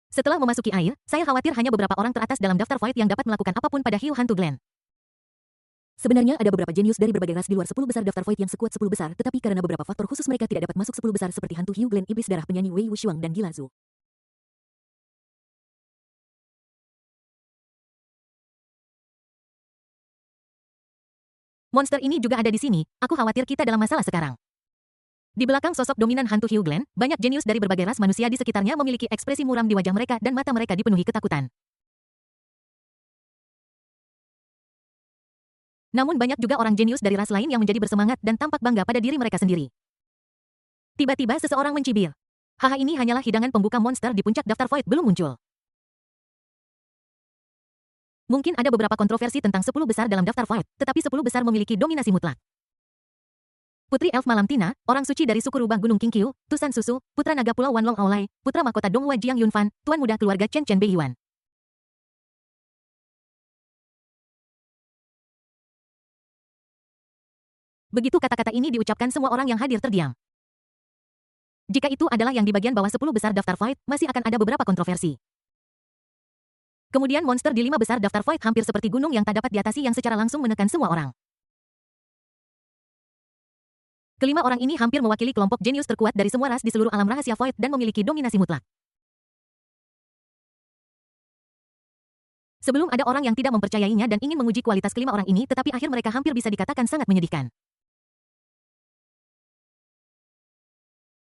Setelah memasuki air, saya khawatir hanya beberapa orang teratas dalam daftar Void yang dapat melakukan apapun pada hiu hantu Glen. Sebenarnya ada beberapa jenius dari berbagai ras di luar 10 besar daftar Void yang sekuat 10 besar, tetapi karena beberapa faktor khusus mereka tidak dapat masuk 10 besar seperti hantu hiu Glen, iblis darah, penyanyi Wei Wuxiang, dan Gila Zhu. Monster ini juga ada di sini, aku khawatir kita dalam masalah sekarang. Di belakang sosok dominan hantu hiu Glen, banyak jenius dari berbagai ras manusia di sekitarnya memiliki ekspresi muram di wajah mereka dan mata mereka dipenuhi ketakutan. Namun banyak juga orang jenius dari ras lain yang menjadi bersemangat dan tampak bangga pada diri mereka sendiri. Tiba-tiba seseorang mencibir. Haha, ini hanyalah hidangan pembuka monster di puncak daftar Void belum muncul. Mungkin ada beberapa kontroversi tentang 10 besar dalam daftar Void, tetapi 10 besar memiliki dominasi mutlak. Putri Elf Malam Tina, orang suci dari suku rubah Gunung Qingqiu, Tusan Susu, putra naga Pulau Wanlong Aulai, putra mahkota Donghua Jiang Yunfan, tuan muda keluarga Chen Chen Beiyuan. Begitu kata-kata ini diucapkan, semua orang yang hadir terdiam. Jika itu adalah yang di bagian bawah 10 besar daftar Void, masih akan ada beberapa kontroversi. Kemudian monster di 5 besar daftar Void hampir seperti gunung yang tak dapat diatasi yang secara langsung menekan semua orang. Kelima orang ini hampir mewakili kelompok jenius terkuat dari semua ras di seluruh alam rahasia Void dan memiliki dominasi mutlak. Sebelum ada orang yang tidak mempercayainya dan ingin menguji kualitas kelima orang ini, tetapi akhir mereka hampir bisa dikatakan sangat menyedihkan.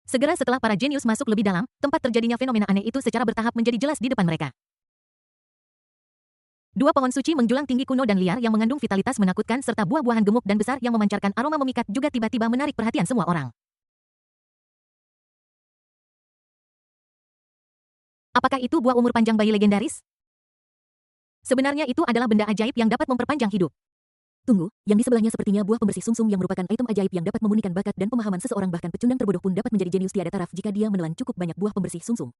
Segera setelah para jenius masuk lebih dalam, tempat terjadinya fenomena aneh itu secara bertahap menjadi jelas di depan mereka. Dua pohon suci menjulang tinggi kuno dan liar yang mengandung vitalitas menakutkan serta buah-buahan gemuk dan besar yang memancarkan aroma memikat juga tiba-tiba menarik perhatian semua orang. Apakah itu buah umur panjang bayi legendaris? Sebenarnya itu adalah benda ajaib yang dapat memperpanjang hidup. Tunggu, yang di sebelahnya sepertinya buah pembersih sumsum yang merupakan item ajaib yang dapat memurnikan bakat dan pemahaman seseorang, bahkan pecundang terbodoh pun dapat menjadi jenius tiada taraf jika dia menelan cukup banyak buah pembersih sumsum.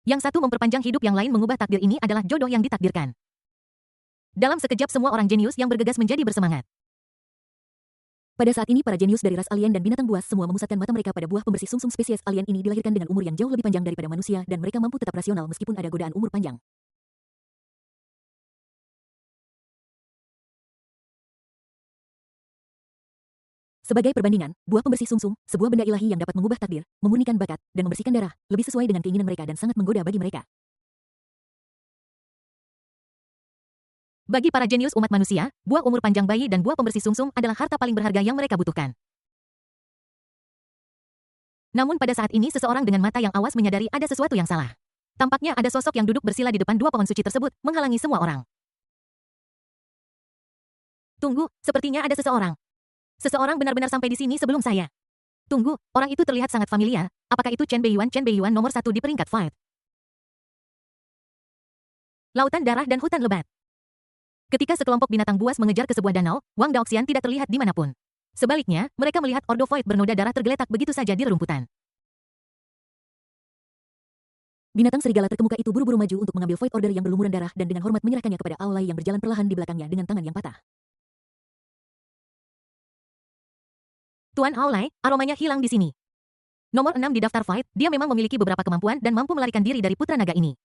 Yang satu memperpanjang hidup, yang lain mengubah takdir. Ini adalah jodoh yang ditakdirkan. Dalam sekejap semua orang jenius yang bergegas menjadi bersemangat. Pada saat ini para jenius dari ras alien dan binatang buas semua memusatkan mata mereka pada buah pembersih sumsum. Spesies alien ini dilahirkan dengan umur yang jauh lebih panjang daripada manusia dan mereka mampu tetap rasional meskipun ada godaan umur panjang. Sebagai perbandingan, buah pembersih sumsum, sebuah benda ilahi yang dapat mengubah takdir, memurnikan bakat, dan membersihkan darah, lebih sesuai dengan keinginan mereka dan sangat menggoda bagi mereka. Bagi para jenius umat manusia, buah umur panjang bayi dan buah pembersih sumsum adalah harta paling berharga yang mereka butuhkan. Namun pada saat ini seseorang dengan mata yang awas menyadari ada sesuatu yang salah. Tampaknya ada sosok yang duduk bersila di depan dua pohon suci tersebut, menghalangi semua orang. Tunggu, sepertinya ada seseorang. Seseorang benar-benar sampai di sini sebelum saya. Tunggu, orang itu terlihat sangat familiar. Apakah itu Chen Beiyuan? Chen Beiyuan nomor 1 di peringkat Fight. Lautan darah dan hutan lebat. Ketika sekelompok binatang buas mengejar ke sebuah danau, Wang Daoxian tidak terlihat dimanapun. Sebaliknya, mereka melihat Ordo Void bernoda darah tergeletak begitu saja di rerumputan. Binatang serigala terkemuka itu buru-buru maju untuk mengambil Void Order yang berlumuran darah dan dengan hormat menyerahkannya kepada Aulai yang berjalan perlahan di belakangnya dengan tangan yang patah. Tuan Aulai, aromanya hilang di sini. Nomor 6 di daftar Fight, dia memang memiliki beberapa kemampuan dan mampu melarikan diri dari putra naga ini.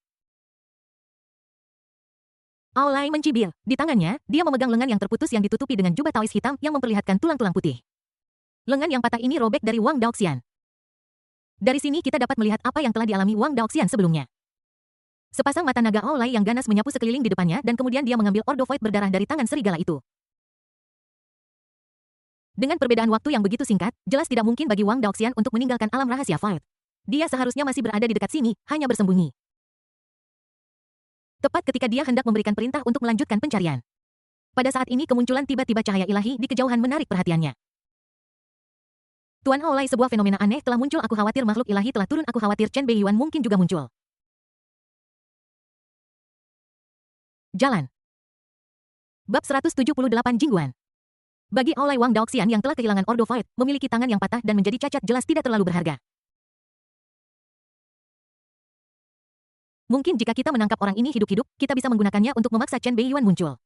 Aulai mencibir. Di tangannya, dia memegang lengan yang terputus yang ditutupi dengan jubah Taois hitam yang memperlihatkan tulang-tulang putih. Lengan yang patah ini robek dari Wang Daoxian. Dari sini kita dapat melihat apa yang telah dialami Wang Daoxian sebelumnya. Sepasang mata naga Aulai yang ganas menyapu sekeliling di depannya dan kemudian dia mengambil Ordo Void berdarah dari tangan serigala itu. Dengan perbedaan waktu yang begitu singkat, jelas tidak mungkin bagi Wang Daoxian untuk meninggalkan alam rahasia Fight. Dia seharusnya masih berada di dekat sini, hanya bersembunyi. Tepat ketika dia hendak memberikan perintah untuk melanjutkan pencarian. Pada saat ini kemunculan tiba-tiba cahaya ilahi di kejauhan menarik perhatiannya. Tuan Aulai, sebuah fenomena aneh telah muncul. Aku khawatir makhluk ilahi telah turun. Aku khawatir Chen Beiyuan mungkin juga muncul. Jalan. Bab 178 Jingguan. Bagi Aulai, Wang Daoxian yang telah kehilangan Ordo Void, memiliki tangan yang patah dan menjadi cacat jelas tidak terlalu berharga. Mungkin jika kita menangkap orang ini hidup-hidup, kita bisa menggunakannya untuk memaksa Chen Beiyuan muncul.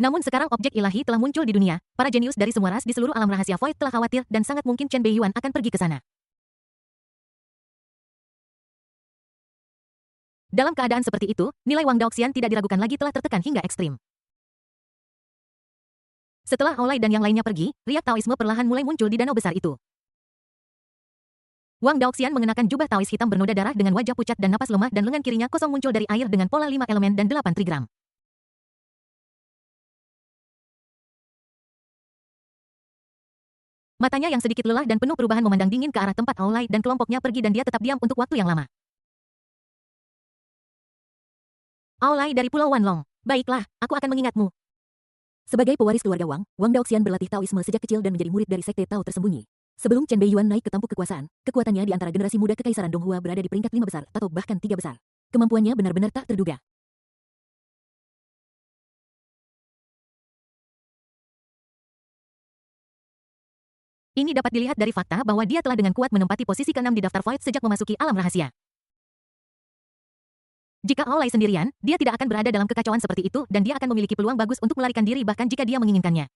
Namun sekarang objek ilahi telah muncul di dunia, para jenius dari semua ras di seluruh alam rahasia Void telah khawatir dan sangat mungkin Chen Beiyuan akan pergi ke sana. Dalam keadaan seperti itu, nilai Wang Daoxian tidak diragukan lagi telah tertekan hingga ekstrim. Setelah Aulai dan yang lainnya pergi, riak Taoisme perlahan mulai muncul di danau besar itu. Wang Daoxian mengenakan jubah Taois hitam bernoda darah dengan wajah pucat dan napas lemah dan lengan kirinya kosong muncul dari air dengan pola 5 elemen dan 8 trigram. Matanya yang sedikit lelah dan penuh perubahan memandang dingin ke arah tempat Aulai dan kelompoknya pergi dan dia tetap diam untuk waktu yang lama. Aulai dari Pulau Wanlong. Baiklah, aku akan mengingatmu. Sebagai pewaris keluarga Wang, Wang Daoxian berlatih Taoisme sejak kecil dan menjadi murid dari Sekte Tao tersembunyi. Sebelum Chen Beiyuan naik ke tampuk kekuasaan, kekuatannya di antara generasi muda Kekaisaran Donghua berada di peringkat 5 besar atau bahkan 3 besar. Kemampuannya benar-benar tak terduga. Ini dapat dilihat dari fakta bahwa dia telah dengan kuat menempati posisi ke-6 di daftar Void sejak memasuki alam rahasia. Jika Aulai sendirian, dia tidak akan berada dalam kekacauan seperti itu dan dia akan memiliki peluang bagus untuk melarikan diri bahkan jika dia menginginkannya.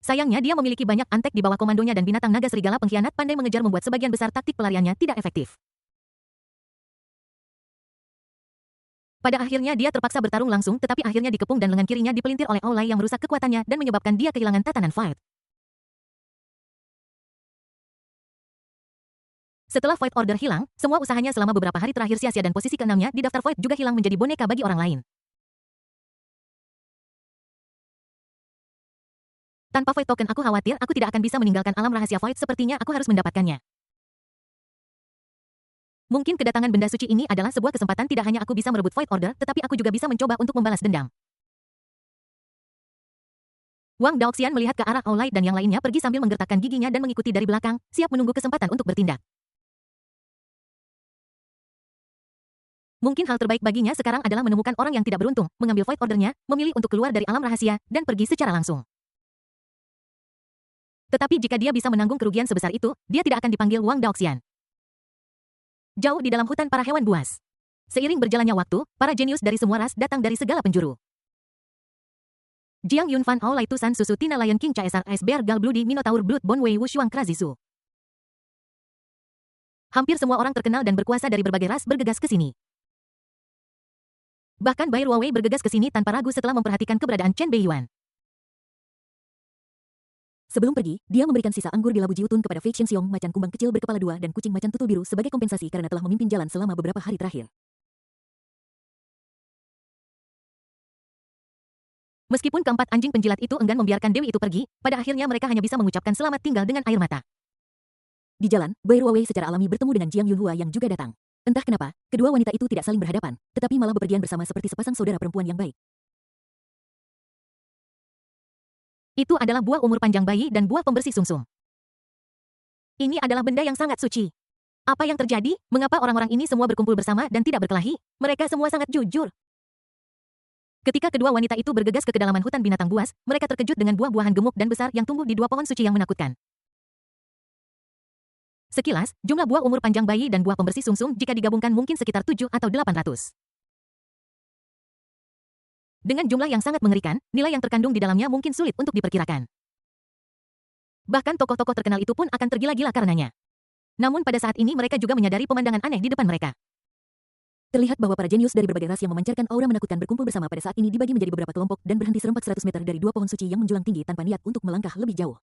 Sayangnya dia memiliki banyak antek di bawah komandonya dan binatang naga serigala pengkhianat pandai mengejar membuat sebagian besar taktik pelariannya tidak efektif. Pada akhirnya dia terpaksa bertarung langsung tetapi akhirnya dikepung dan lengan kirinya dipelintir oleh Aulai yang merusak kekuatannya dan menyebabkan dia kehilangan tatanan Void. Setelah Void Order hilang, semua usahanya selama beberapa hari terakhir sia-sia dan posisi ke-6-nya di daftar Void juga hilang menjadi boneka bagi orang lain. Tanpa Void Token aku khawatir aku tidak akan bisa meninggalkan alam rahasia Void sepertinya aku harus mendapatkannya. Mungkin kedatangan benda suci ini adalah sebuah kesempatan tidak hanya aku bisa merebut Void Order tetapi aku juga bisa mencoba untuk membalas dendam. Wang Daoxian melihat ke arah Aulai dan yang lainnya pergi sambil menggertakkan giginya dan mengikuti dari belakang, siap menunggu kesempatan untuk bertindak. Mungkin hal terbaik baginya sekarang adalah menemukan orang yang tidak beruntung, mengambil Void Order-nya, memilih untuk keluar dari alam rahasia, dan pergi secara langsung. Tetapi jika dia bisa menanggung kerugian sebesar itu, dia tidak akan dipanggil Wang Daoxian. Jauh di dalam hutan para hewan buas. Seiring berjalannya waktu, para jenius dari semua ras datang dari segala penjuru. Jiang Yunfan Aulai Tusan Susu Tina Lion King Caesar Ice Bear Gal Bloody Minotaur Blood Bon Wei Wushuang Krazisu. Hampir semua orang terkenal dan berkuasa dari berbagai ras bergegas ke sini. Bahkan Bai Ruowei bergegas ke sini tanpa ragu setelah memperhatikan keberadaan Chen Beiyuan. Sebelum pergi, dia memberikan sisa anggur di labu jiutun kepada Fei Qianxiong, macan kumbang kecil berkepala dua dan kucing macan tutul biru sebagai kompensasi karena telah memimpin jalan selama beberapa hari terakhir. Meskipun keempat anjing penjilat itu enggan membiarkan dewi itu pergi, pada akhirnya mereka hanya bisa mengucapkan selamat tinggal dengan air mata. Di jalan, Bai Ruowei secara alami bertemu dengan Jiang Yunhua yang juga datang. Entah kenapa, kedua wanita itu tidak saling berhadapan, tetapi malah bepergian bersama seperti sepasang saudara perempuan yang baik. Itu adalah buah umur panjang bayi dan buah pembersih sumsum. Ini adalah benda yang sangat suci. Apa yang terjadi? Mengapa orang-orang ini semua berkumpul bersama dan tidak berkelahi? Mereka semua sangat jujur. Ketika kedua wanita itu bergegas ke kedalaman hutan binatang buas, mereka terkejut dengan buah-buahan gemuk dan besar yang tumbuh di dua pohon suci yang menakutkan. Sekilas, jumlah buah umur panjang bayi dan buah pembersih sumsum jika digabungkan mungkin sekitar 7 atau 800. Dengan jumlah yang sangat mengerikan, nilai yang terkandung di dalamnya mungkin sulit untuk diperkirakan. Bahkan tokoh-tokoh terkenal itu pun akan tergila-gila karenanya. Namun pada saat ini mereka juga menyadari pemandangan aneh di depan mereka. Terlihat bahwa para jenius dari berbagai ras yang memancarkan aura menakutkan berkumpul bersama pada saat ini dibagi menjadi beberapa kelompok dan berhenti serempak 100 meter dari dua pohon suci yang menjulang tinggi tanpa niat untuk melangkah lebih jauh.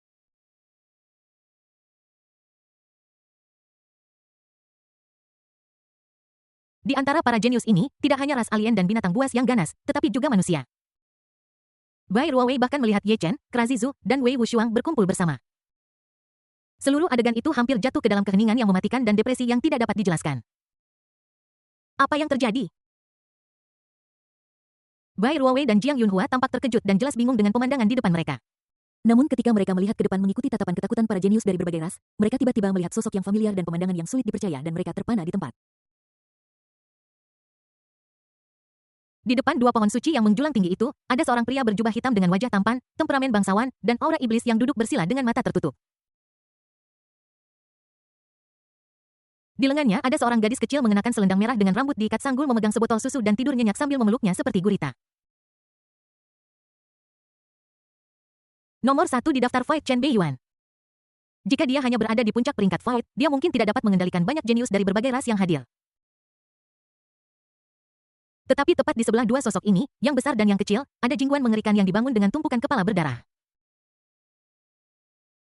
Di antara para jenius ini, tidak hanya ras alien dan binatang buas yang ganas, tetapi juga manusia. Bai Ruowei bahkan melihat Ye Chen, Krazizu, dan Wei Wushuang berkumpul bersama. Seluruh adegan itu hampir jatuh ke dalam keheningan yang mematikan dan depresi yang tidak dapat dijelaskan. Apa yang terjadi? Bai Ruowei dan Jiang Yunhua tampak terkejut dan jelas bingung dengan pemandangan di depan mereka. Namun ketika mereka melihat ke depan mengikuti tatapan ketakutan para jenius dari berbagai ras, mereka tiba-tiba melihat sosok yang familiar dan pemandangan yang sulit dipercaya dan mereka terpana di tempat. Di depan dua pohon suci yang menjulang tinggi itu, ada seorang pria berjubah hitam dengan wajah tampan, temperamen bangsawan, dan aura iblis yang duduk bersila dengan mata tertutup. Di lengannya ada seorang gadis kecil mengenakan selendang merah dengan rambut diikat sanggul memegang sebotol susu dan tidur nyenyak sambil memeluknya seperti gurita. Nomor 1 di daftar Fight Chen Beiyuan. Jika dia hanya berada di puncak peringkat Fight, dia mungkin tidak dapat mengendalikan banyak jenius dari berbagai ras yang hadir. Tetapi tepat di sebelah dua sosok ini, yang besar dan yang kecil, ada Jingguan mengerikan yang dibangun dengan tumpukan kepala berdarah.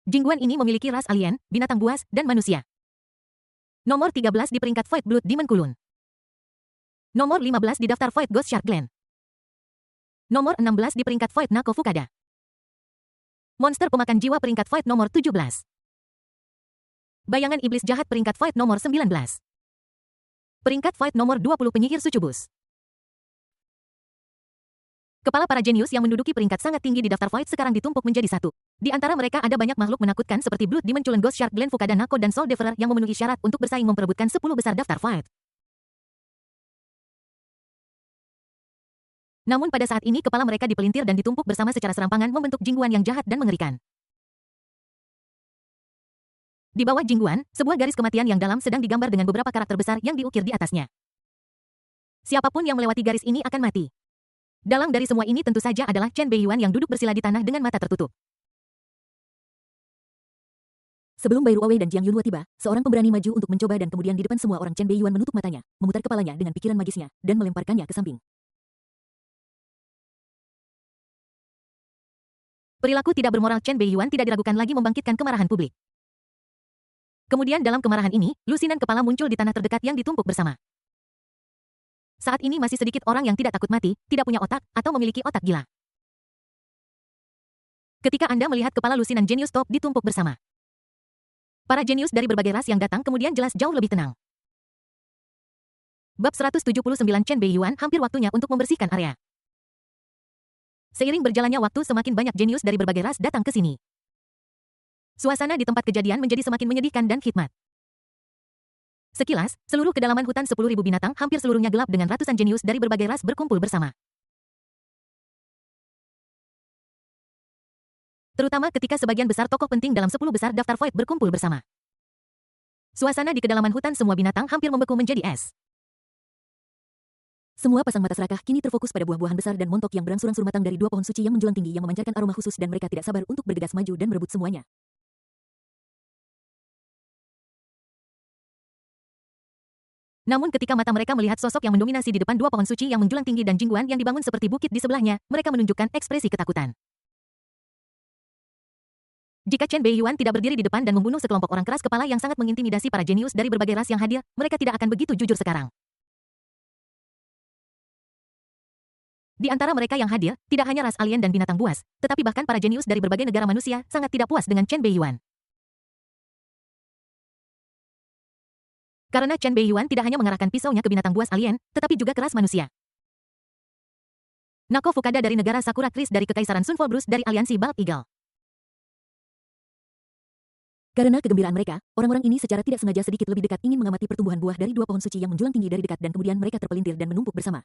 Jingguan ini memiliki ras alien, binatang buas, dan manusia. Nomor 13 di peringkat Fight Blood Demon Kulun. Nomor 15 di daftar Fight Ghost Shark Glen. Nomor 16 di peringkat Fight Nako Fukada. Monster pemakan jiwa peringkat Fight nomor 17. Bayangan iblis jahat peringkat Fight nomor 19. Peringkat Fight nomor 20 penyihir Sucubus. Kepala para jenius yang menduduki peringkat sangat tinggi di daftar Fight sekarang ditumpuk menjadi satu. Di antara mereka ada banyak makhluk menakutkan seperti Blood Demon Cullen Ghost Shark Glen Fukada Nako dan Soul Devourer yang memenuhi syarat untuk bersaing memperebutkan 10 besar daftar Fight. Namun pada saat ini kepala mereka dipelintir dan ditumpuk bersama secara serampangan membentuk Jingguan yang jahat dan mengerikan. Di bawah Jingguan, sebuah garis kematian yang dalam sedang digambar dengan beberapa karakter besar yang diukir di atasnya. Siapapun yang melewati garis ini akan mati. Dalang dari semua ini tentu saja adalah Chen Beiyuan yang duduk bersila di tanah dengan mata tertutup. Sebelum Bai Ruowei dan Jiang Yunhua tiba, seorang pemberani maju untuk mencoba dan kemudian di depan semua orang Chen Beiyuan menutup matanya, memutar kepalanya dengan pikiran magisnya, dan melemparkannya ke samping. Perilaku tidak bermoral Chen Beiyuan tidak diragukan lagi membangkitkan kemarahan publik. Kemudian dalam kemarahan ini, lusinan kepala muncul di tanah terdekat yang ditumpuk bersama. Saat ini masih sedikit orang yang tidak takut mati, tidak punya otak, atau memiliki otak gila. Ketika Anda melihat kepala lusinan jenius top ditumpuk bersama. Para jenius dari berbagai ras yang datang kemudian jelas jauh lebih tenang. Bab 179 Chen Beiyuan hampir waktunya untuk membersihkan area. Seiring berjalannya waktu semakin banyak jenius dari berbagai ras datang ke sini. Suasana di tempat kejadian menjadi semakin menyedihkan dan khidmat. Sekilas, seluruh kedalaman hutan 10.000 binatang hampir seluruhnya gelap dengan ratusan jenius dari berbagai ras berkumpul bersama. Terutama ketika sebagian besar tokoh penting dalam 10 besar daftar Fight berkumpul bersama. Suasana di kedalaman hutan semua binatang hampir membeku menjadi es. Semua pasang mata serakah kini terfokus pada buah-buahan besar dan montok yang berangsur-angsur matang dari dua pohon suci yang menjulang tinggi yang memancarkan aroma khusus dan mereka tidak sabar untuk bergegas maju dan merebut semuanya. Namun ketika mata mereka melihat sosok yang mendominasi di depan dua pohon suci yang menjulang tinggi dan Jingguan yang dibangun seperti bukit di sebelahnya, mereka menunjukkan ekspresi ketakutan. Jika Chen Beiyuan tidak berdiri di depan dan membunuh sekelompok orang keras kepala yang sangat mengintimidasi para jenius dari berbagai ras yang hadir, mereka tidak akan begitu jujur sekarang. Di antara mereka yang hadir, tidak hanya ras alien dan binatang buas, tetapi bahkan para jenius dari berbagai negara manusia sangat tidak puas dengan Chen Beiyuan. Karena Chen Beiyuan tidak hanya mengarahkan pisaunya ke binatang buas alien, tetapi juga ke ras manusia. Nako Fukada dari negara Sakura Chris dari Kekaisaran Sun Volbrus dari aliansi Bald Eagle. Karena kegembiraan mereka, orang-orang ini secara tidak sengaja sedikit lebih dekat ingin mengamati pertumbuhan buah dari dua pohon suci yang menjulang tinggi dari dekat dan kemudian mereka terpelintir dan menumpuk bersama.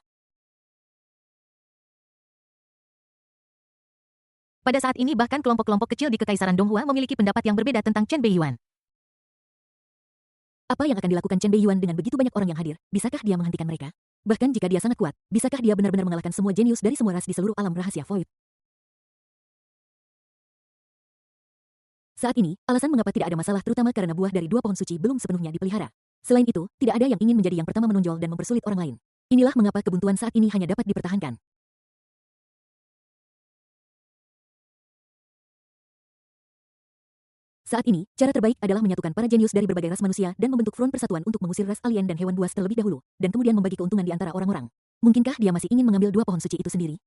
Pada saat ini bahkan kelompok-kelompok kecil di Kekaisaran Donghua memiliki pendapat yang berbeda tentang Chen Beiyuan. Apa yang akan dilakukan Chen Beiyuan dengan begitu banyak orang yang hadir? Bisakah dia menghentikan mereka? Bahkan jika dia sangat kuat, bisakah dia benar-benar mengalahkan semua jenius dari semua ras di seluruh alam rahasia Void? Saat ini, alasan mengapa tidak ada masalah terutama karena buah dari dua pohon suci belum sepenuhnya dipelihara. Selain itu, tidak ada yang ingin menjadi yang pertama menonjol dan mempersulit orang lain. Inilah mengapa kebuntuan saat ini hanya dapat dipertahankan. Saat ini, cara terbaik adalah menyatukan para jenius dari berbagai ras manusia dan membentuk front persatuan untuk mengusir ras alien dan hewan buas terlebih dahulu, dan kemudian membagi keuntungan di antara orang-orang. Mungkinkah dia masih ingin mengambil dua pohon suci itu sendiri?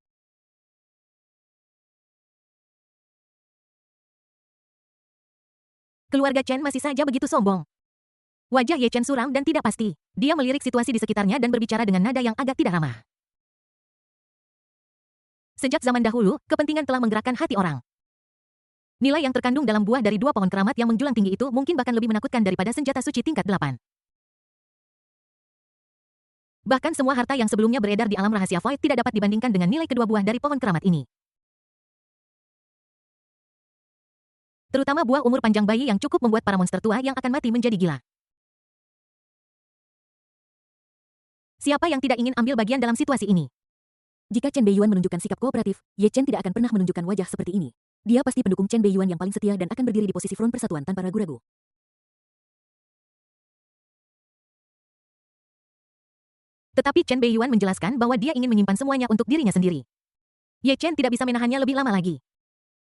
Keluarga Chen masih saja begitu sombong. Wajah Ye Chen suram dan tidak pasti. Dia melirik situasi di sekitarnya dan berbicara dengan nada yang agak tidak ramah. Sejak zaman dahulu, kepentingan telah menggerakkan hati orang. Nilai yang terkandung dalam buah dari dua pohon keramat yang menjulang tinggi itu mungkin bahkan lebih menakutkan daripada senjata suci tingkat 8. Bahkan semua harta yang sebelumnya beredar di alam rahasia Void tidak dapat dibandingkan dengan nilai kedua buah dari pohon keramat ini. Terutama buah umur panjang bayi yang cukup membuat para monster tua yang akan mati menjadi gila. Siapa yang tidak ingin ambil bagian dalam situasi ini? Jika Chen Beiyuan menunjukkan sikap kooperatif, Ye Chen tidak akan pernah menunjukkan wajah seperti ini. Dia pasti pendukung Chen Beiyuan yang paling setia dan akan berdiri di posisi front persatuan tanpa ragu-ragu. Tetapi Chen Beiyuan menjelaskan bahwa dia ingin menyimpan semuanya untuk dirinya sendiri. Ye Chen tidak bisa menahannya lebih lama lagi.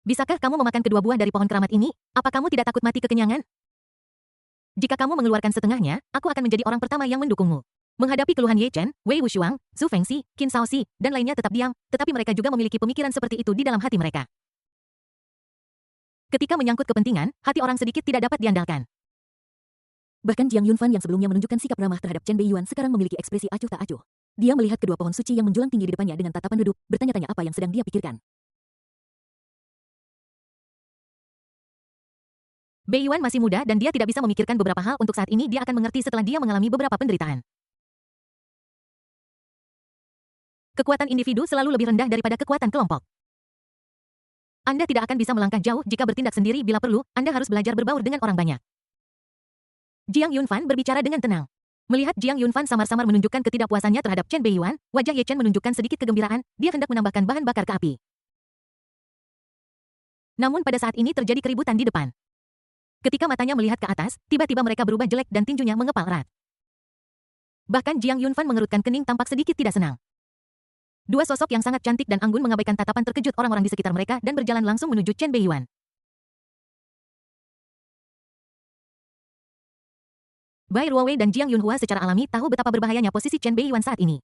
Bisakah kamu memakan kedua buah dari pohon keramat ini? Apa kamu tidak takut mati kekenyangan? Jika kamu mengeluarkan setengahnya, aku akan menjadi orang pertama yang mendukungmu. Menghadapi keluhan Ye Chen, Wei Wushuang, Zhu Fengxi, Qin Shaoxi, dan lainnya tetap diam, tetapi mereka juga memiliki pemikiran seperti itu di dalam hati mereka. Ketika menyangkut kepentingan, hati orang sedikit tidak dapat diandalkan. Bahkan Jiang Yunfan yang sebelumnya menunjukkan sikap ramah terhadap Chen Beiyuan sekarang memiliki ekspresi acuh tak acuh. Dia melihat kedua pohon suci yang menjulang tinggi di depannya dengan tatapan duduk, bertanya-tanya apa yang sedang dia pikirkan. Beiyuan masih muda dan dia tidak bisa memikirkan beberapa hal untuk saat ini, dia akan mengerti setelah dia mengalami beberapa penderitaan. Kekuatan individu selalu lebih rendah daripada kekuatan kelompok. Anda tidak akan bisa melangkah jauh jika bertindak sendiri bila perlu, Anda harus belajar berbaur dengan orang banyak. Jiang Yunfan berbicara dengan tenang. Melihat Jiang Yunfan samar-samar menunjukkan ketidakpuasannya terhadap Chen Beiyuan, wajah Ye Chen menunjukkan sedikit kegembiraan, dia hendak menambahkan bahan bakar ke api. Namun pada saat ini terjadi keributan di depan. Ketika matanya melihat ke atas, tiba-tiba mereka berubah jelek dan tinjunya mengepal erat. Bahkan Jiang Yunfan mengerutkan kening tampak sedikit tidak senang. Dua sosok yang sangat cantik dan anggun mengabaikan tatapan terkejut orang-orang di sekitar mereka dan berjalan langsung menuju Chen Beiyuan. Bai Ruowei dan Jiang Yunhua secara alami tahu betapa berbahayanya posisi Chen Beiyuan saat ini.